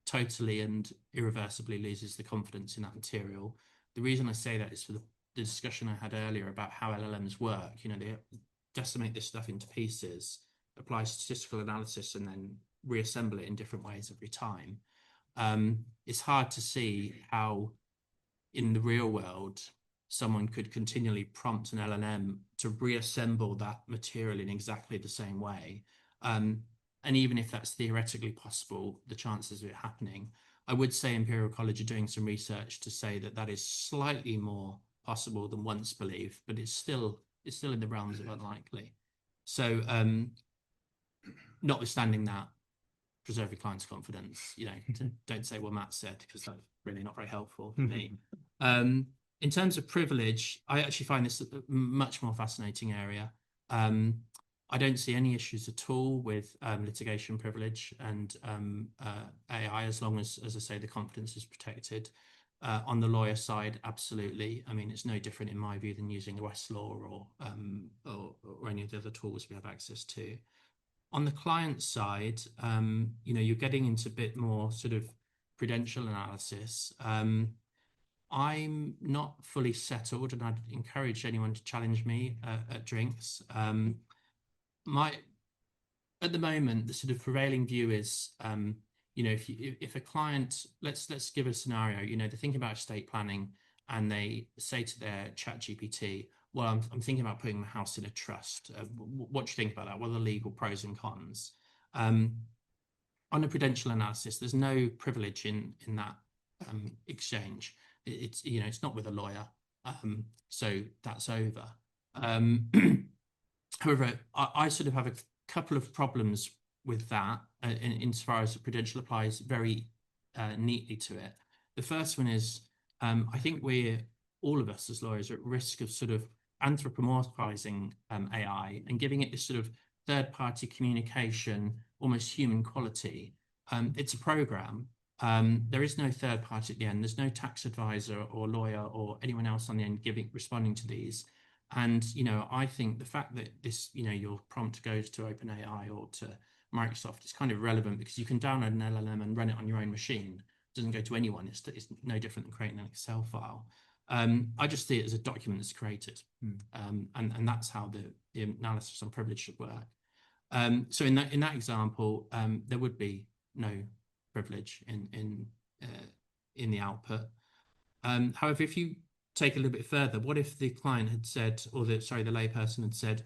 totally and irreversibly loses the confidence in that material. The reason I say that is for the discussion I had earlier about how LLMs work. They decimate this stuff into pieces, apply statistical analysis, and then reassemble it in different ways every time. It's hard to see how in the real world someone could continually prompt an LLM to reassemble that material in exactly the same way. And even if that's theoretically possible, the chances of it happening, I would say Imperial College are doing some research to say that is slightly more possible than once believed, but it's still in the realms of unlikely. So notwithstanding that, preserve your client's confidence. Don't say what Matt said, because that's really not very helpful for me. In terms of privilege, I actually find this a much more fascinating area. I don't see any issues at all with litigation privilege and AI, as long as I say, the confidence is protected. On the lawyer side, absolutely. I mean, it's no different in my view than using Westlaw or any of the other tools we have access to. On the client side, you're getting into a bit more sort of prudential analysis. I'm not fully settled, and I'd encourage anyone to challenge me at drinks. At the moment, the sort of prevailing view is, if a client, let's give a scenario, they're thinking about estate planning and they say to their ChatGPT, well, I'm thinking about putting my house in a trust. What do you think about that? What are the legal pros and cons? On a prudential analysis, there's no privilege in that exchange. It's not with a lawyer, so that's over. However, I sort of have a couple of problems with that insofar as the prudential applies very neatly to it. The first one is I think all of us as lawyers are at risk of sort of anthropomorphizing AI and giving it this sort of third-party communication, almost human quality. It's a program. There is no third party at the end. There's no tax advisor or lawyer or anyone else on the end responding to these. And, I think the fact that this, your prompt goes to OpenAI or to Microsoft is kind of relevant because you can download an LLM and run it on your own machine. It doesn't go to anyone. It's no different than creating an Excel file. I just see it as a document that's created. And that's how the analysis on privilege should work. So in that example, there would be no privilege in the output. However, if you take a little bit further, what if the client had said, or the layperson had said,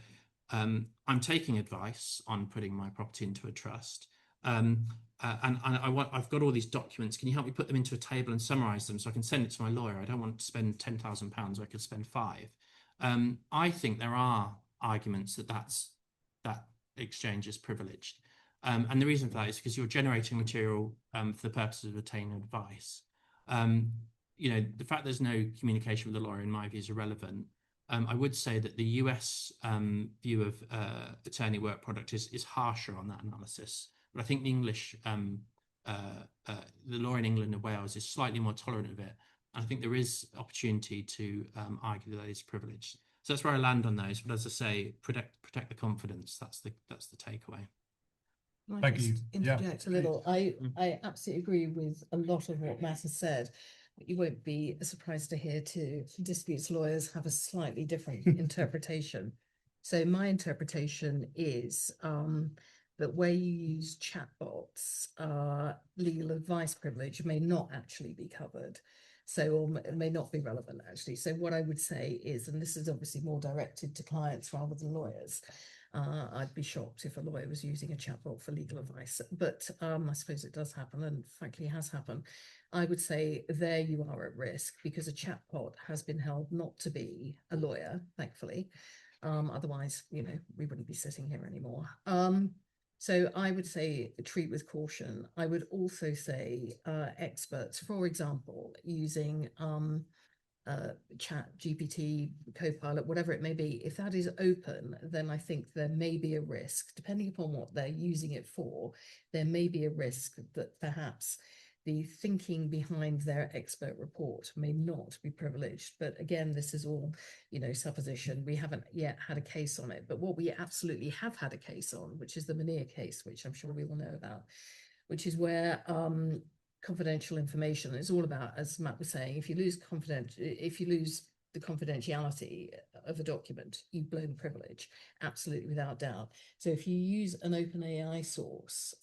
I'm taking advice on putting my property into a trust, and I've got all these documents. Can you help me put them into a table and summarize them so I can send it to my lawyer? I don't want to spend £10,000. I could spend £5,000. I think there are arguments that exchange is privileged. And the reason for that is because you're generating material for the purposes of obtaining advice. The fact there's no communication with the lawyer, in my view, is irrelevant. I would say that the US view of attorney work product is harsher on that analysis. But I think the English, the law in England and Wales is slightly more tolerant of it. And I think there is opportunity to argue that it's privileged. So that's where I land on those. But as I say, protect the confidence. That's the takeaway. Thank you. Interject a little. I absolutely agree with a lot of what Matt has said. You won't be surprised to hear disputes lawyers have a slightly different interpretation. So my interpretation is that where you use chatbots, legal advice privilege may not actually be covered. Or it may not be relevant actually. So what I would say is, and this is obviously more directed to clients rather than lawyers, I'd be shocked if a lawyer was using a chatbot for legal advice, but I suppose it does happen, and frankly has happened. I would say there you are at risk because a chatbot has been held not to be a lawyer, thankfully. Otherwise, we wouldn't be sitting here anymore. So I would say treat with caution. I would also say experts, for example, using Chat GPT, Copilot, whatever it may be, if that is open, then I think there may be a risk, depending upon what they're using it for, there may be a risk that perhaps the thinking behind their expert report may not be privileged. But again, this is all, supposition. We haven't yet had a case on it. But what we absolutely have had a case on, which is the Mania case, which I'm sure we all know about, which is where confidential information is all about, as Matt was saying, if you lose the confidentiality of a document, you've blown privilege, absolutely, without doubt. So if you use an OpenAI source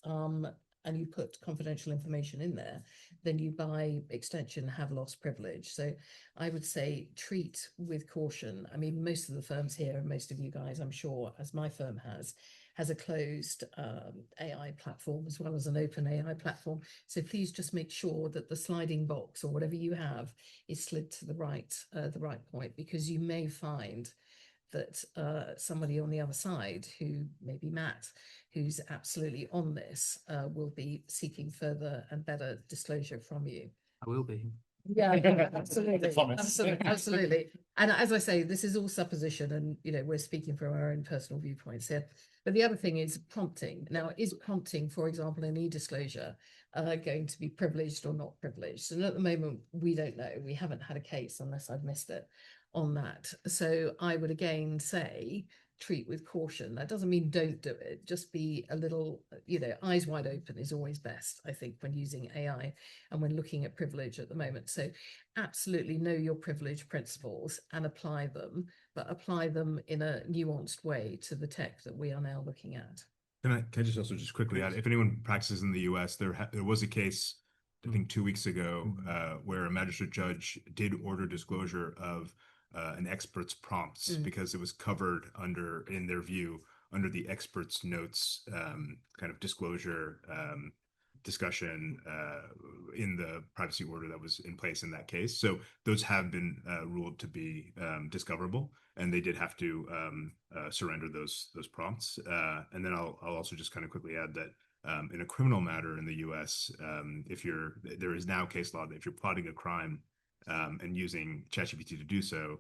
and you put confidential information in there, then you by extension have lost privilege. So I would say treat with caution. I mean, most of the firms here, and most of you guys, I'm sure, as my firm has a closed AI platform as well as an open AI platform. So please just make sure that the sliding box or whatever you have is slid to the right point, because you may find that somebody on the other side, who may be Matt, who's absolutely on this, will be seeking further and better disclosure from you. I will be. Yeah, absolutely. And as I say, this is all supposition, and we're speaking from our own personal viewpoints here. But the other thing is prompting. Now, is prompting, for example, in e-disclosure, going to be privileged or not privileged? And at the moment, we don't know. We haven't had a case, unless I've missed it, on that. So I would again say treat with caution. That doesn't mean don't do it. Just be a little, eyes wide open is always best, I think, when using AI and when looking at privilege at the moment. So absolutely know your privilege principles and apply them, but apply them in a nuanced way to the tech that we are now looking at. Can I just also just quickly add, if anyone practices in the US, there was a case, I think 2 weeks ago, where a magistrate judge did order disclosure of an expert's prompts because it was covered under, in their view, under the expert's notes kind of disclosure discussion in the privacy order that was in place in that case. So those have been ruled to be discoverable, and they did have to surrender those prompts. And then I'll also just kind of quickly add that in a criminal matter in the U.S., there is now case law that if you're plotting a crime and using ChatGPT to do so,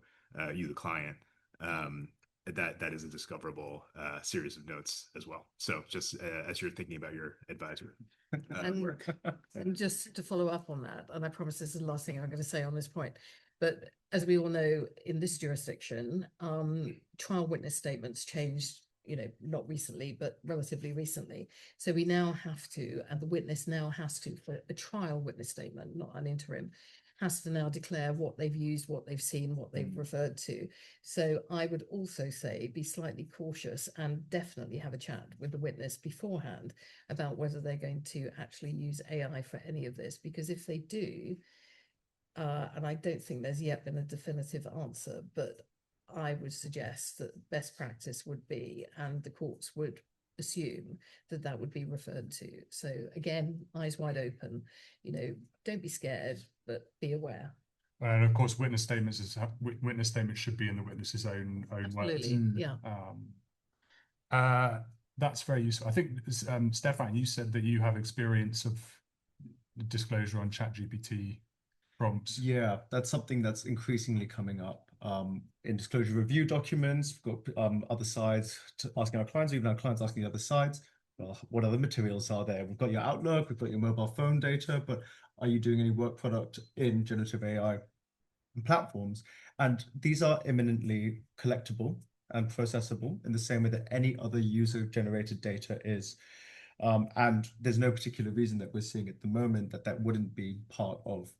you the client, that is a discoverable series of notes as well. So just as you're thinking about your advisor work. And just to follow up on that, and I promise this is the last thing I'm going to say on this point, but as we all know, in this jurisdiction, trial witness statements changed, not recently, but relatively recently. So we now have to, and the witness now has to, for a trial witness statement, not an interim, has to now declare what they've used, what they've seen, what they've referred to. So I would also say be slightly cautious and definitely have a chat with the witness beforehand about whether they're going to actually use AI for any of this, because if they do, and I don't think there's yet been a definitive answer, but I would suggest that best practice would be, and the courts would assume that would be referred to. So again, eyes wide open, don't be scared, but be aware. And of course, witness statements should be in the witness's own Absolutely, words. yeah. That's very useful. I think, Stefan, you said that you have experience of disclosure on ChatGPT prompts. Yeah, that's something that's increasingly coming up in disclosure review documents. We've got other sides asking our clients, even our clients asking the other sides, well, what other materials are there? We've got your Outlook, we've got your mobile phone data, but are you doing any work product in generative AI platforms? And these are imminently collectible and processable in the same way that any other user-generated data is. And there's no particular reason that we're seeing at the moment that wouldn't be part of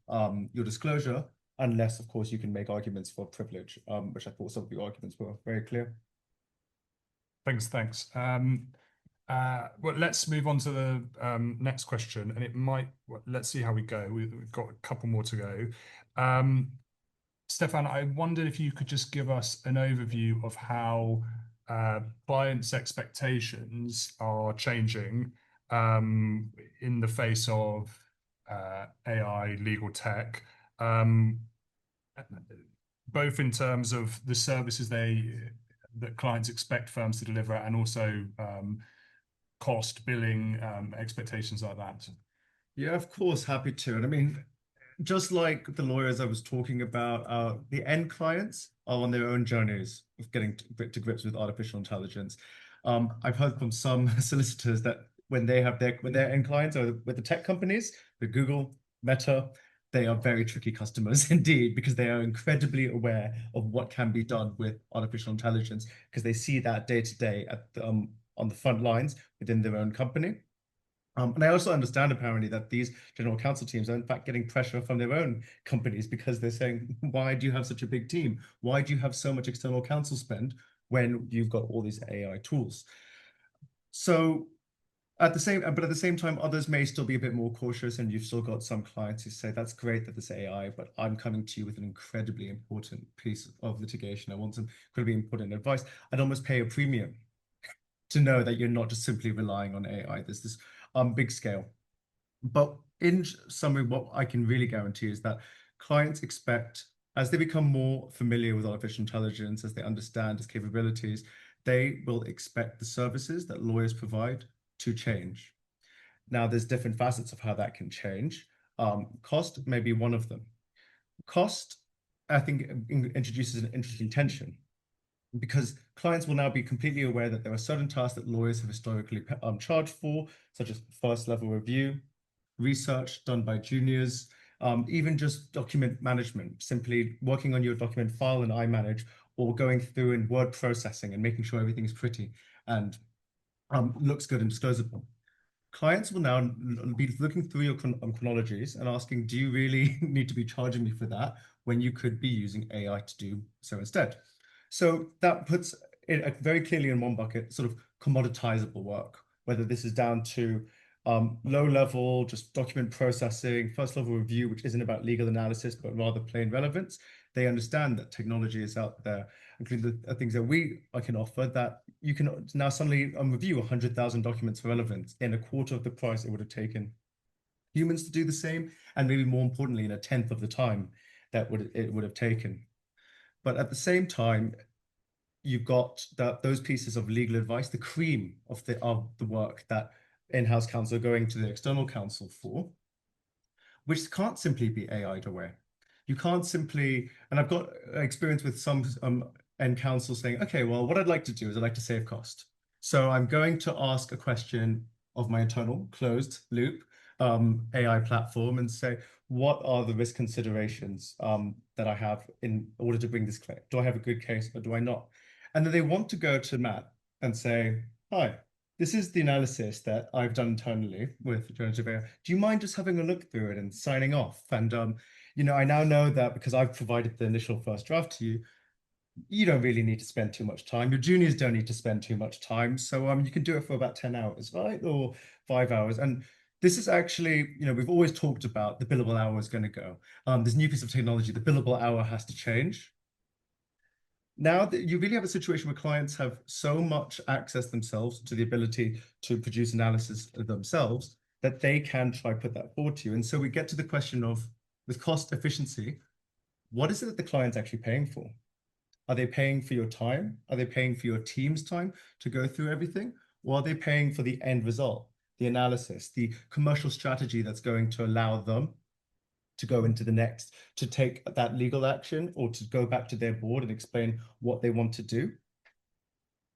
your disclosure, unless, of course, you can make arguments for privilege, which I thought some of the arguments were very clear. Thanks. Well, let's move on to the next question, and let's see how we go. We've got a couple more to go. Stefan, I wondered if you could just give us an overview of how clients' expectations are changing in the face of AI legal tech, both in terms of the services that clients expect firms to deliver, and also cost, billing, expectations like that. Yeah, of course, happy to. And I mean, just like the lawyers I was talking about, the end clients are on their own journeys of getting to grips with artificial intelligence. I've heard from some solicitors that when they have their end clients or with the tech companies, the Google, Meta, they are very tricky customers indeed, because they are incredibly aware of what can be done with artificial intelligence, because they see that day to day on the front lines within their own company. And I also understand apparently that these general counsel teams are in fact getting pressure from their own companies, because they're saying, why do you have such a big team? Why do you have so much external counsel spend when you've got all these AI tools? So at the same time, others may still be a bit more cautious, and you've still got some clients who say, that's great that there's AI, but I'm coming to you with an incredibly important piece of litigation. I want some incredibly important advice. I'd almost pay a premium to know that you're not just simply relying on AI. There's this big scale. But in summary, what I can really guarantee is that clients expect, as they become more familiar with artificial intelligence, as they understand its capabilities, they will expect the services that lawyers provide to change. Now, there's different facets of how that can change. Cost may be one of them. Cost, I think, introduces an interesting tension, because clients will now be completely aware that there are certain tasks that lawyers have historically charged for, such as first level review, research done by juniors, even just document management, simply working on your document file in iManage, or going through and word processing and making sure everything's pretty and looks good and disclosable. Clients will now be looking through your chronologies and asking, do you really need to be charging me for that when you could be using AI to do so instead? So that puts it very clearly in one bucket, sort of commoditizable work, whether this is down to low level, just document processing, first level review, which isn't about legal analysis, but rather plain relevance. They understand that technology is out there, including the things that I can offer, that you can now suddenly review 100,000 documents for relevance in a quarter of the price it would have taken humans to do the same, and maybe more importantly, in a tenth of the time that it would have taken. But at the same time, you've got those pieces of legal advice, the cream of the work that in-house counsel are going to the external counsel for, which can't simply be AI'd away. You can't simply, and I've got experience with some end counsel saying, okay, well, what I'd like to do is I'd like to save cost. So I'm going to ask a question of my internal closed loop AI platform and say, what are the risk considerations that I have in order to bring this claim? Do I have a good case or do I not? And then they want to go to Matt and say, hi, this is the analysis that I've done internally with generative AI. Do you mind just having a look through it and signing off? And, I now know that because I've provided the initial first draft to you, you don't really need to spend too much time. Your juniors don't need to spend too much time. So you can do it for about 10 hours, right? Or 5 hours. And this is actually, we've always talked about the billable hour is going to go. This new piece of technology, the billable hour has to change. Now that you really have a situation where clients have so much access themselves to the ability to produce analysis themselves that they can try put that forward to you. And so we get to the question of, with cost efficiency, what is it that the client's actually paying for? Are they paying for your time? Are they paying for your team's time to go through everything? Or are they paying for the end result, the analysis, the commercial strategy that's going to allow them to go into the next, to take that legal action or to go back to their board and explain what they want to do?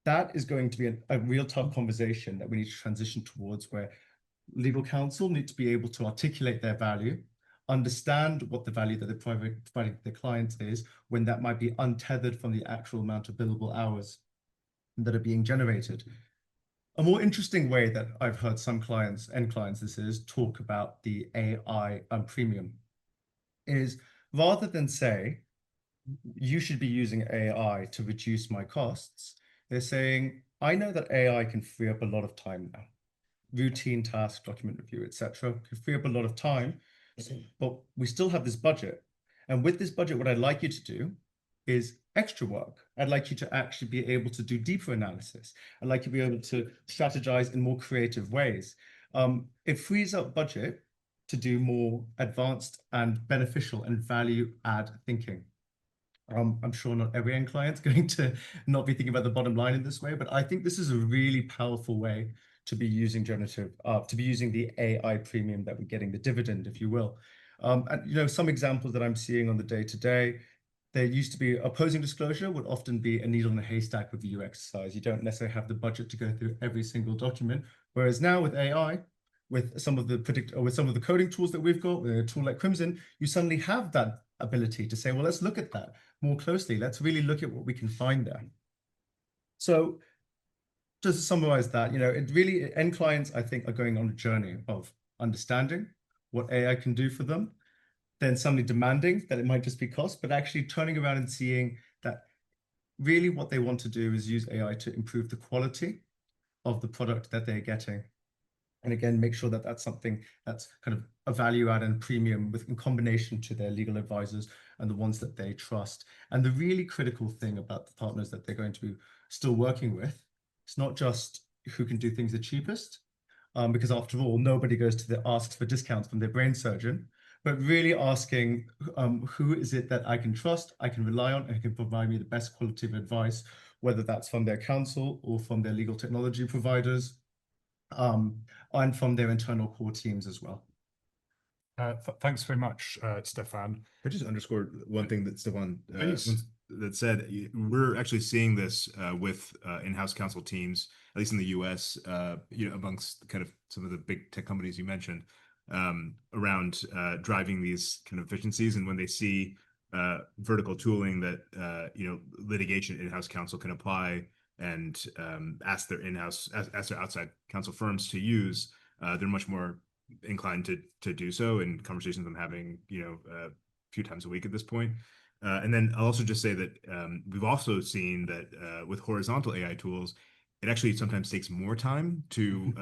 That is going to be a real tough conversation that we need to transition towards, where legal counsel need to be able to articulate their value, understand what the value that they're providing to the client is, when that might be untethered from the actual amount of billable hours that are being generated. A more interesting way that I've heard some clients, end clients, talk about the AI premium is, rather than say, you should be using AI to reduce my costs, they're saying, I know that AI can free up a lot of time now. Routine tasks, document review, etc., can free up a lot of time, but we still have this budget. And with this budget, what I'd like you to do is extra work. I'd like you to actually be able to do deeper analysis. I'd like you to be able to strategize in more creative ways. It frees up budget to do more advanced and beneficial and value add thinking. I'm sure not every end client's going to not be thinking about the bottom line in this way, but I think this is a really powerful way to be using to be using the AI premium that we're getting, the dividend, if you will. And some examples that I'm seeing on the day-to-day, there used to be opposing disclosure would often be a needle in a haystack review exercise. You don't necessarily have the budget to go through every single document. Whereas now with AI, with some of the coding tools that we've got, with a tool like Crimson, you suddenly have that ability to say, well, let's look at that more closely. Let's really look at what we can find there. So just to summarize that, it really, end clients, I think, are going on a journey of understanding what AI can do for them, then suddenly demanding that it might just be cost, but actually turning around and seeing that really what they want to do is use AI to improve the quality of the product that they're getting. And again, make sure that that's something that's kind of a value add and premium in combination to their legal advisors and the ones that they trust. And the really critical thing about the partners that they're going to be still working with, it's not just who can do things the cheapest, because after all, nobody goes to the asks for discounts from their brain surgeon, but really asking who is it that I can trust, I can rely on, and can provide me the best quality of advice, whether that's from their counsel or from their legal technology providers, and from their internal core teams as well. Thanks very much, Stefan. I just underscore one thing that Stefan Please. that said. We're actually seeing this with in-house counsel teams, at least in the US, amongst kind of some of the big tech companies you mentioned, around driving these kind of efficiencies. And when they see vertical tooling that litigation in-house counsel can apply and ask their outside counsel firms to use, they're much more inclined to do so in conversations I'm having, a few times a week at this point. And then I'll also just say that we've also seen that with horizontal AI tools, it actually sometimes takes more time to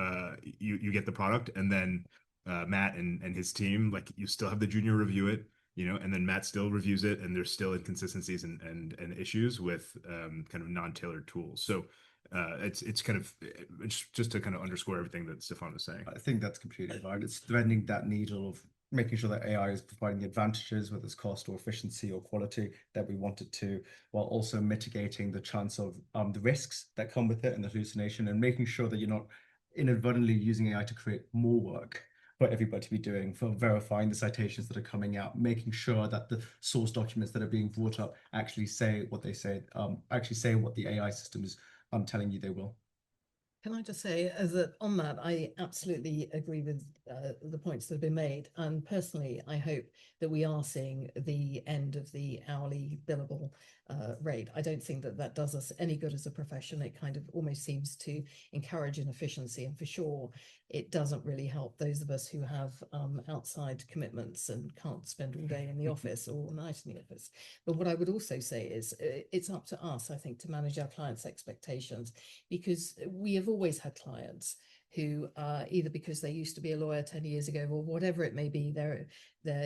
you get the product, and then Matt and his team, like, you still have the junior review it, and then Matt still reviews it, and there's still inconsistencies and issues with kind of non-tailored tools. So It's kind of it's just to kind of underscore everything that Stefan was saying. I think that's completely right. It's threading that needle of making sure that AI is providing the advantages, whether it's cost or efficiency or quality that we want it to, while also mitigating the chance of the risks that come with it and the hallucination, and making sure that you're not inadvertently using AI to create more work for everybody to be doing, for verifying the citations that are coming out, making sure that the source documents that are being brought up actually say what they say, actually say what the AI system is telling you they will. Can I just say, on that, I absolutely agree with the points that have been made. And personally, I hope that we are seeing the end of the hourly billable rate. I don't think that that does us any good as a profession. It kind of almost seems to encourage inefficiency. And for sure, it doesn't really help those of us who have outside commitments and can't spend all day in the office or all night in the office. But what I would also say is it's up to us, I think, to manage our clients' expectations, because we have always had clients who either because they used to be a lawyer 10 years ago or whatever it may be, they're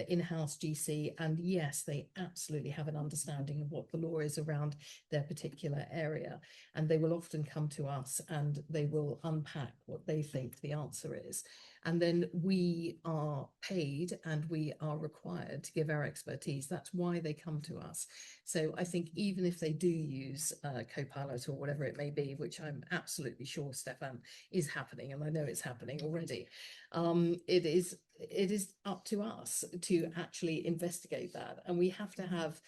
in-house GC, and yes, they absolutely have an understanding of what the law is around their particular area, and they will often come to us and they will unpack what they think the answer is. And then we are paid and we are required to give our expertise. That's why they come to us. So I think even if they do use Copilot or whatever it may be, which I'm absolutely sure, Stefan, is happening, and I know it's happening already, it is up to us to actually investigate that. And we have to have,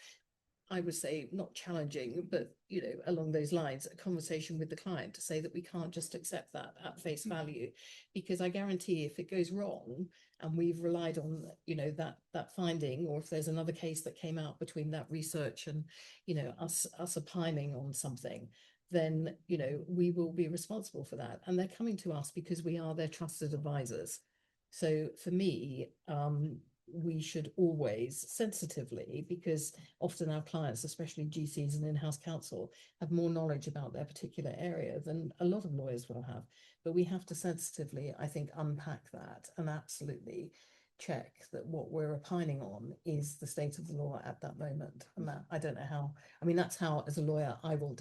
I would say, not challenging, but, you know, along those lines, a conversation with the client to say that we can't just accept that at face value, because I guarantee if it goes wrong and we've relied on, you know, that finding, or if there's another case that came out between that research and, you know, us opining on something, then, you know, we will be responsible for that. And they're coming to us because we are their trusted advisors. So for me, we should always sensitively, because often our clients, especially GCs and in-house counsel, have more knowledge about their particular area than a lot of lawyers will have. But we have to sensitively, I think, unpack that and absolutely check that what we're opining on is the state of the law at that moment. And that, I don't know how, I mean, that's how, as a lawyer, I will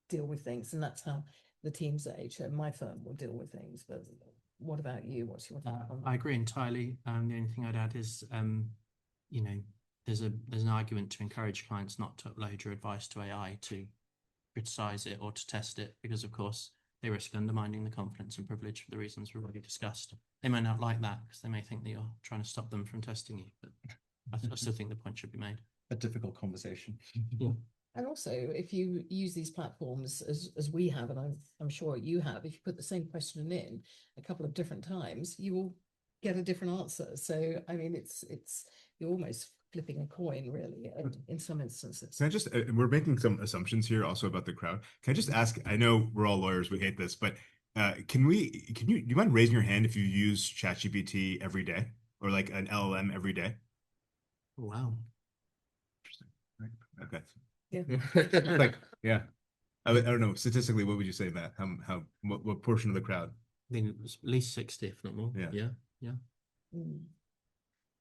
deal with things, and that's how the teams at my firm will deal with things. But what about you? What's your thought on that? I agree entirely. The only thing I'd add is, you know, there's an argument to encourage clients not to upload your advice to AI to criticize it or to test it, because of course they risk undermining the confidence and privilege for the reasons we've already discussed. They may not like that because they may think that you're trying to stop them from testing you, but I still think the point should be made. A difficult conversation. Yeah. And also, if you use these platforms as we have, and I'm sure you have, if you put the same question in a couple of different times, you will get a different answer. So, I mean, it's you're almost flipping a coin, really, in some instances. Can I just, we're making some assumptions here also about the crowd. Can I just ask, I know we're all lawyers, we hate this, but do you mind raising your hand if you use ChatGPT every day, or like an LLM every day? Wow. Interesting. Okay. Yeah. Like, yeah. I don't know. Statistically, what would you say, Matt? What portion of the crowd? I mean, it was at least 60, if not more. Yeah. Yeah. Mm.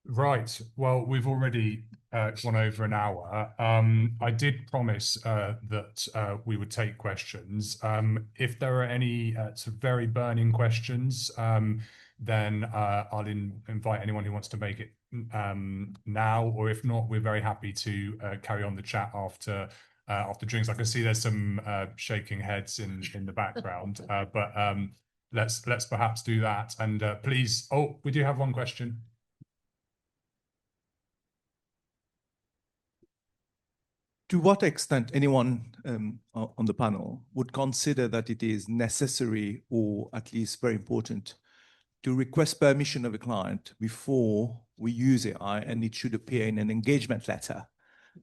Right. Well, we've already gone over an hour. I did promise that we would take questions. If there are any sort of very burning questions, then I'll invite anyone who wants to make it now, or if not, we're very happy to carry on the chat after drinks. I can see there's some shaking heads in the background, but let's perhaps do that. And please, oh, we do have one question. To what extent anyone on the panel would consider that it is necessary, or at least very important, to request permission of a client before we use AI, and it should appear in an engagement letter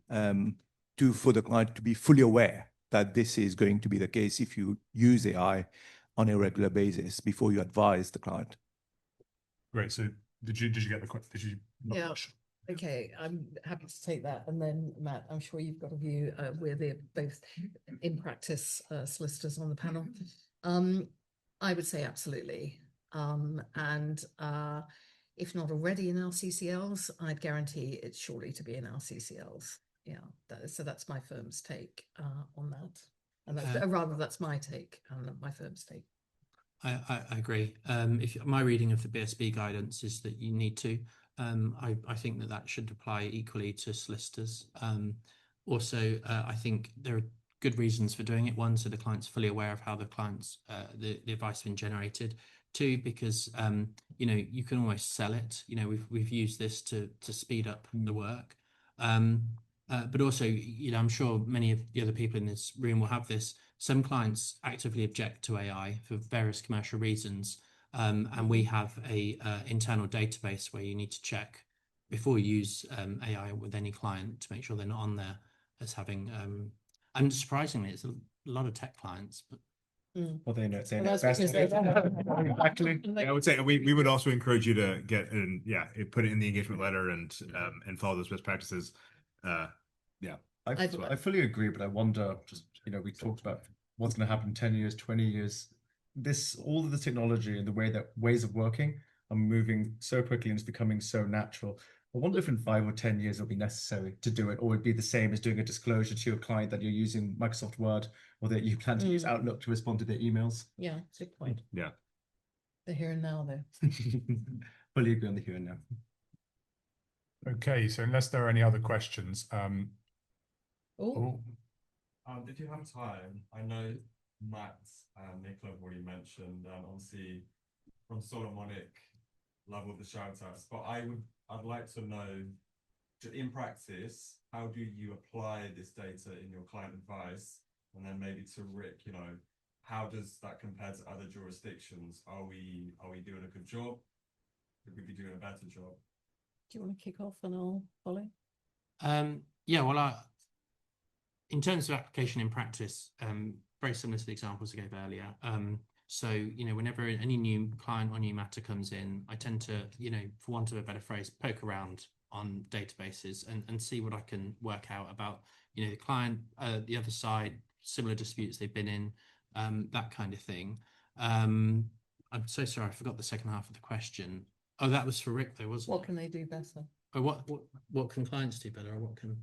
for the client to be fully aware that this is going to be the case if you use AI on a regular basis before you advise the client? Great. So did you get the question? Did you? Yeah. Okay, I'm happy to take that. And then, Matt, I'm sure you've got a view. We're both in practice solicitors on the panel. I would say absolutely. And if not already in our CCLs, I'd guarantee it's surely to be in our CCLs. Yeah, so that's my firm's take on that. And that's, rather, that's my take and my firm's take. I agree. If my reading of the BSB guidance is that you need to, I think that should apply equally to solicitors. Also, I think there are good reasons for doing it. One, so the client's fully aware of how the client's the advice has been generated. Two, because you can almost sell it. We've used this to speed up the work. But also, I'm sure many of the other people in this room will have this. Some clients actively object to AI for various commercial reasons. And we have a internal database where you need to check before you use AI with any client to make sure they're not on there as having, and surprisingly, it's a lot of tech clients, but Well, they know it's Well, that's best. because they- Exactly. Yeah, I would say we would also encourage you to get and put it in the engagement letter and follow those best practices. I fully agree, but I wonder, just we talked about what's going to happen in 10 years, 20 years. All of the technology and the ways of working are moving so quickly and it's becoming so natural. I wonder if in 5 or 10 years it'll be necessary to do it, or it'd be the same as doing a disclosure to your client that you're using Microsoft Word or that you plan to use Outlook to respond to their emails. Yeah, it's a good point. Yeah. The here and now, though. Fully agree on the here and now. Okay, so unless there are any other questions, If you have time, I know Matt and Nicola have already mentioned, obviously from Solomonic level the shout outs, but I'd like to know, in practice, how do you apply this data in your client advice? And then maybe to Rhick, how does that compare to other jurisdictions? Are we doing a good job? Could we be doing a better job? Do you want to kick off and I'll follow? Well, in terms of application in practice, very similar to the examples I gave earlier. So, whenever any new client or new matter comes in, I tend to, for want of a better phrase, poke around on databases and see what I can work out about, the client, the other side, similar disputes they've been in, that kind of thing. I'm so sorry, I forgot the second half of the question. Oh, that was for Rhick, though, wasn't it? What can they do better? Oh, what can clients do better, or what can?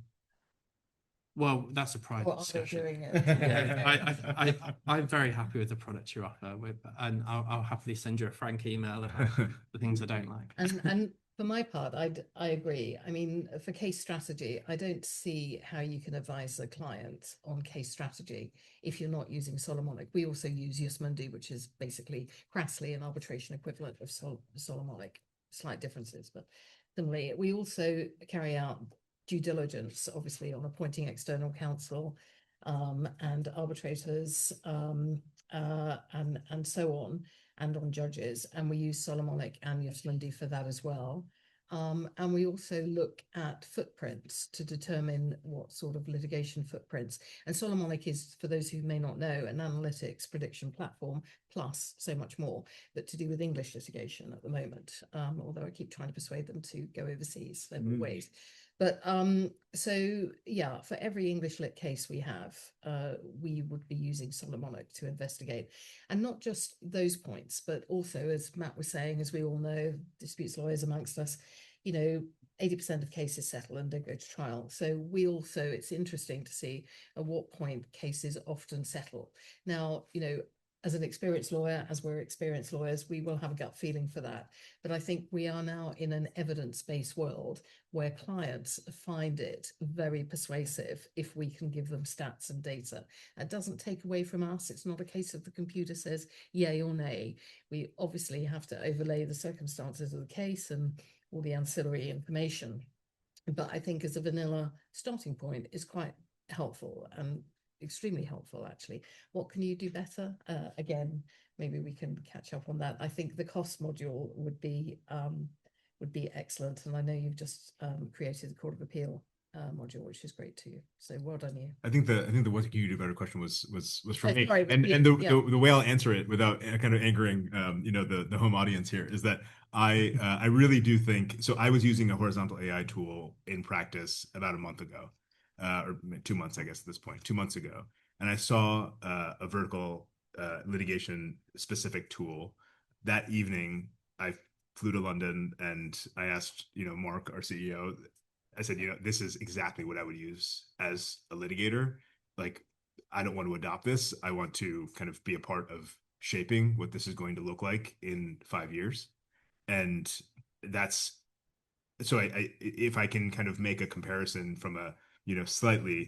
Well, that's a private discussion. Doing it? Yeah, I'm very happy with the product you offer, and I'll happily send you a frank email about the things I don't like. And for my part, I agree. I mean, for case strategy, I don't see how you can advise a client on case strategy if you're not using Solomonic. We also use Jus Mundi, which is basically crassly an arbitration equivalent of Solomonic. Slight differences, but similarly, we also carry out due diligence, obviously, on appointing external counsel and arbitrators and so on, and on judges. And we use Solomonic and Jus Mundi for that as well. And we also look at footprints to determine what sort of litigation footprints. And Solomonic is, for those who may not know, an analytics prediction platform, plus so much more, but to do with English litigation at the moment, although I keep trying to persuade them to go overseas in ways. But so, yeah, for every English lit case we have, we would be using Solomonic to investigate. And not just those points, but also, as Matt was saying, as we all know, disputes lawyers amongst us, 80% of cases settle and don't go to trial. So it's interesting to see at what point cases often settle. Now, as an experienced lawyer, as we're experienced lawyers, we will have a gut feeling for that. But I think we are now in an evidence-based world where clients find it very persuasive if we can give them stats and data. That doesn't take away from us. It's not a case of the computer says yay or nay. We obviously have to overlay the circumstances of the case and all the ancillary information. But I think as a vanilla starting point is quite helpful and extremely helpful, actually. What can you do better? Again, maybe we can catch up on that. I think the cost module would be excellent, and I know you've just created the Court of Appeal module, which is great too. So well done, you. I think the what can you do better question was from me, sorry, and yeah, the way I'll answer it without kind of angering the home audience here is that I really do think so. I was using a horizontal AI tool in practice about a month ago. Or 2 months, I guess, at this point, 2 months ago. And I saw a vertical litigation specific tool. That evening, I flew to London and I asked, Mark, our CEO, I said, this is exactly what I would use as a litigator. Like, I don't want to adopt this. I want to kind of be a part of shaping what this is going to look like in 5 years. And that's so if I can kind of make a comparison from a, you know,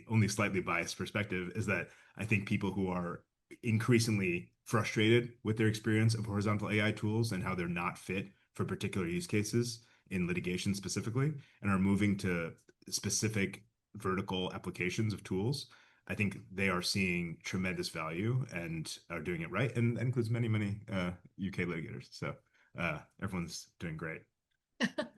only slightly biased perspective, is that I think people who are increasingly frustrated with their experience of horizontal AI tools and how they're not fit for particular use cases in litigation specifically, and are moving to specific vertical applications of tools, I think they are seeing tremendous value and are doing it right, and that includes many UK litigators. So everyone's doing great.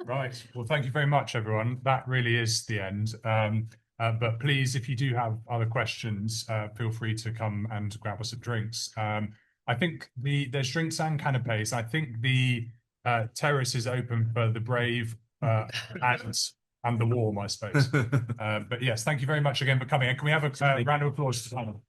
Right. Well, thank you very much, everyone. That really is the end. But please, if you do have other questions, feel free to come and grab us some drinks. I think there's drinks and canapes. I think the terrace is open for the brave and the warm, I suppose. But yes, thank you very much again for coming. And can we have a round of applause to the panel?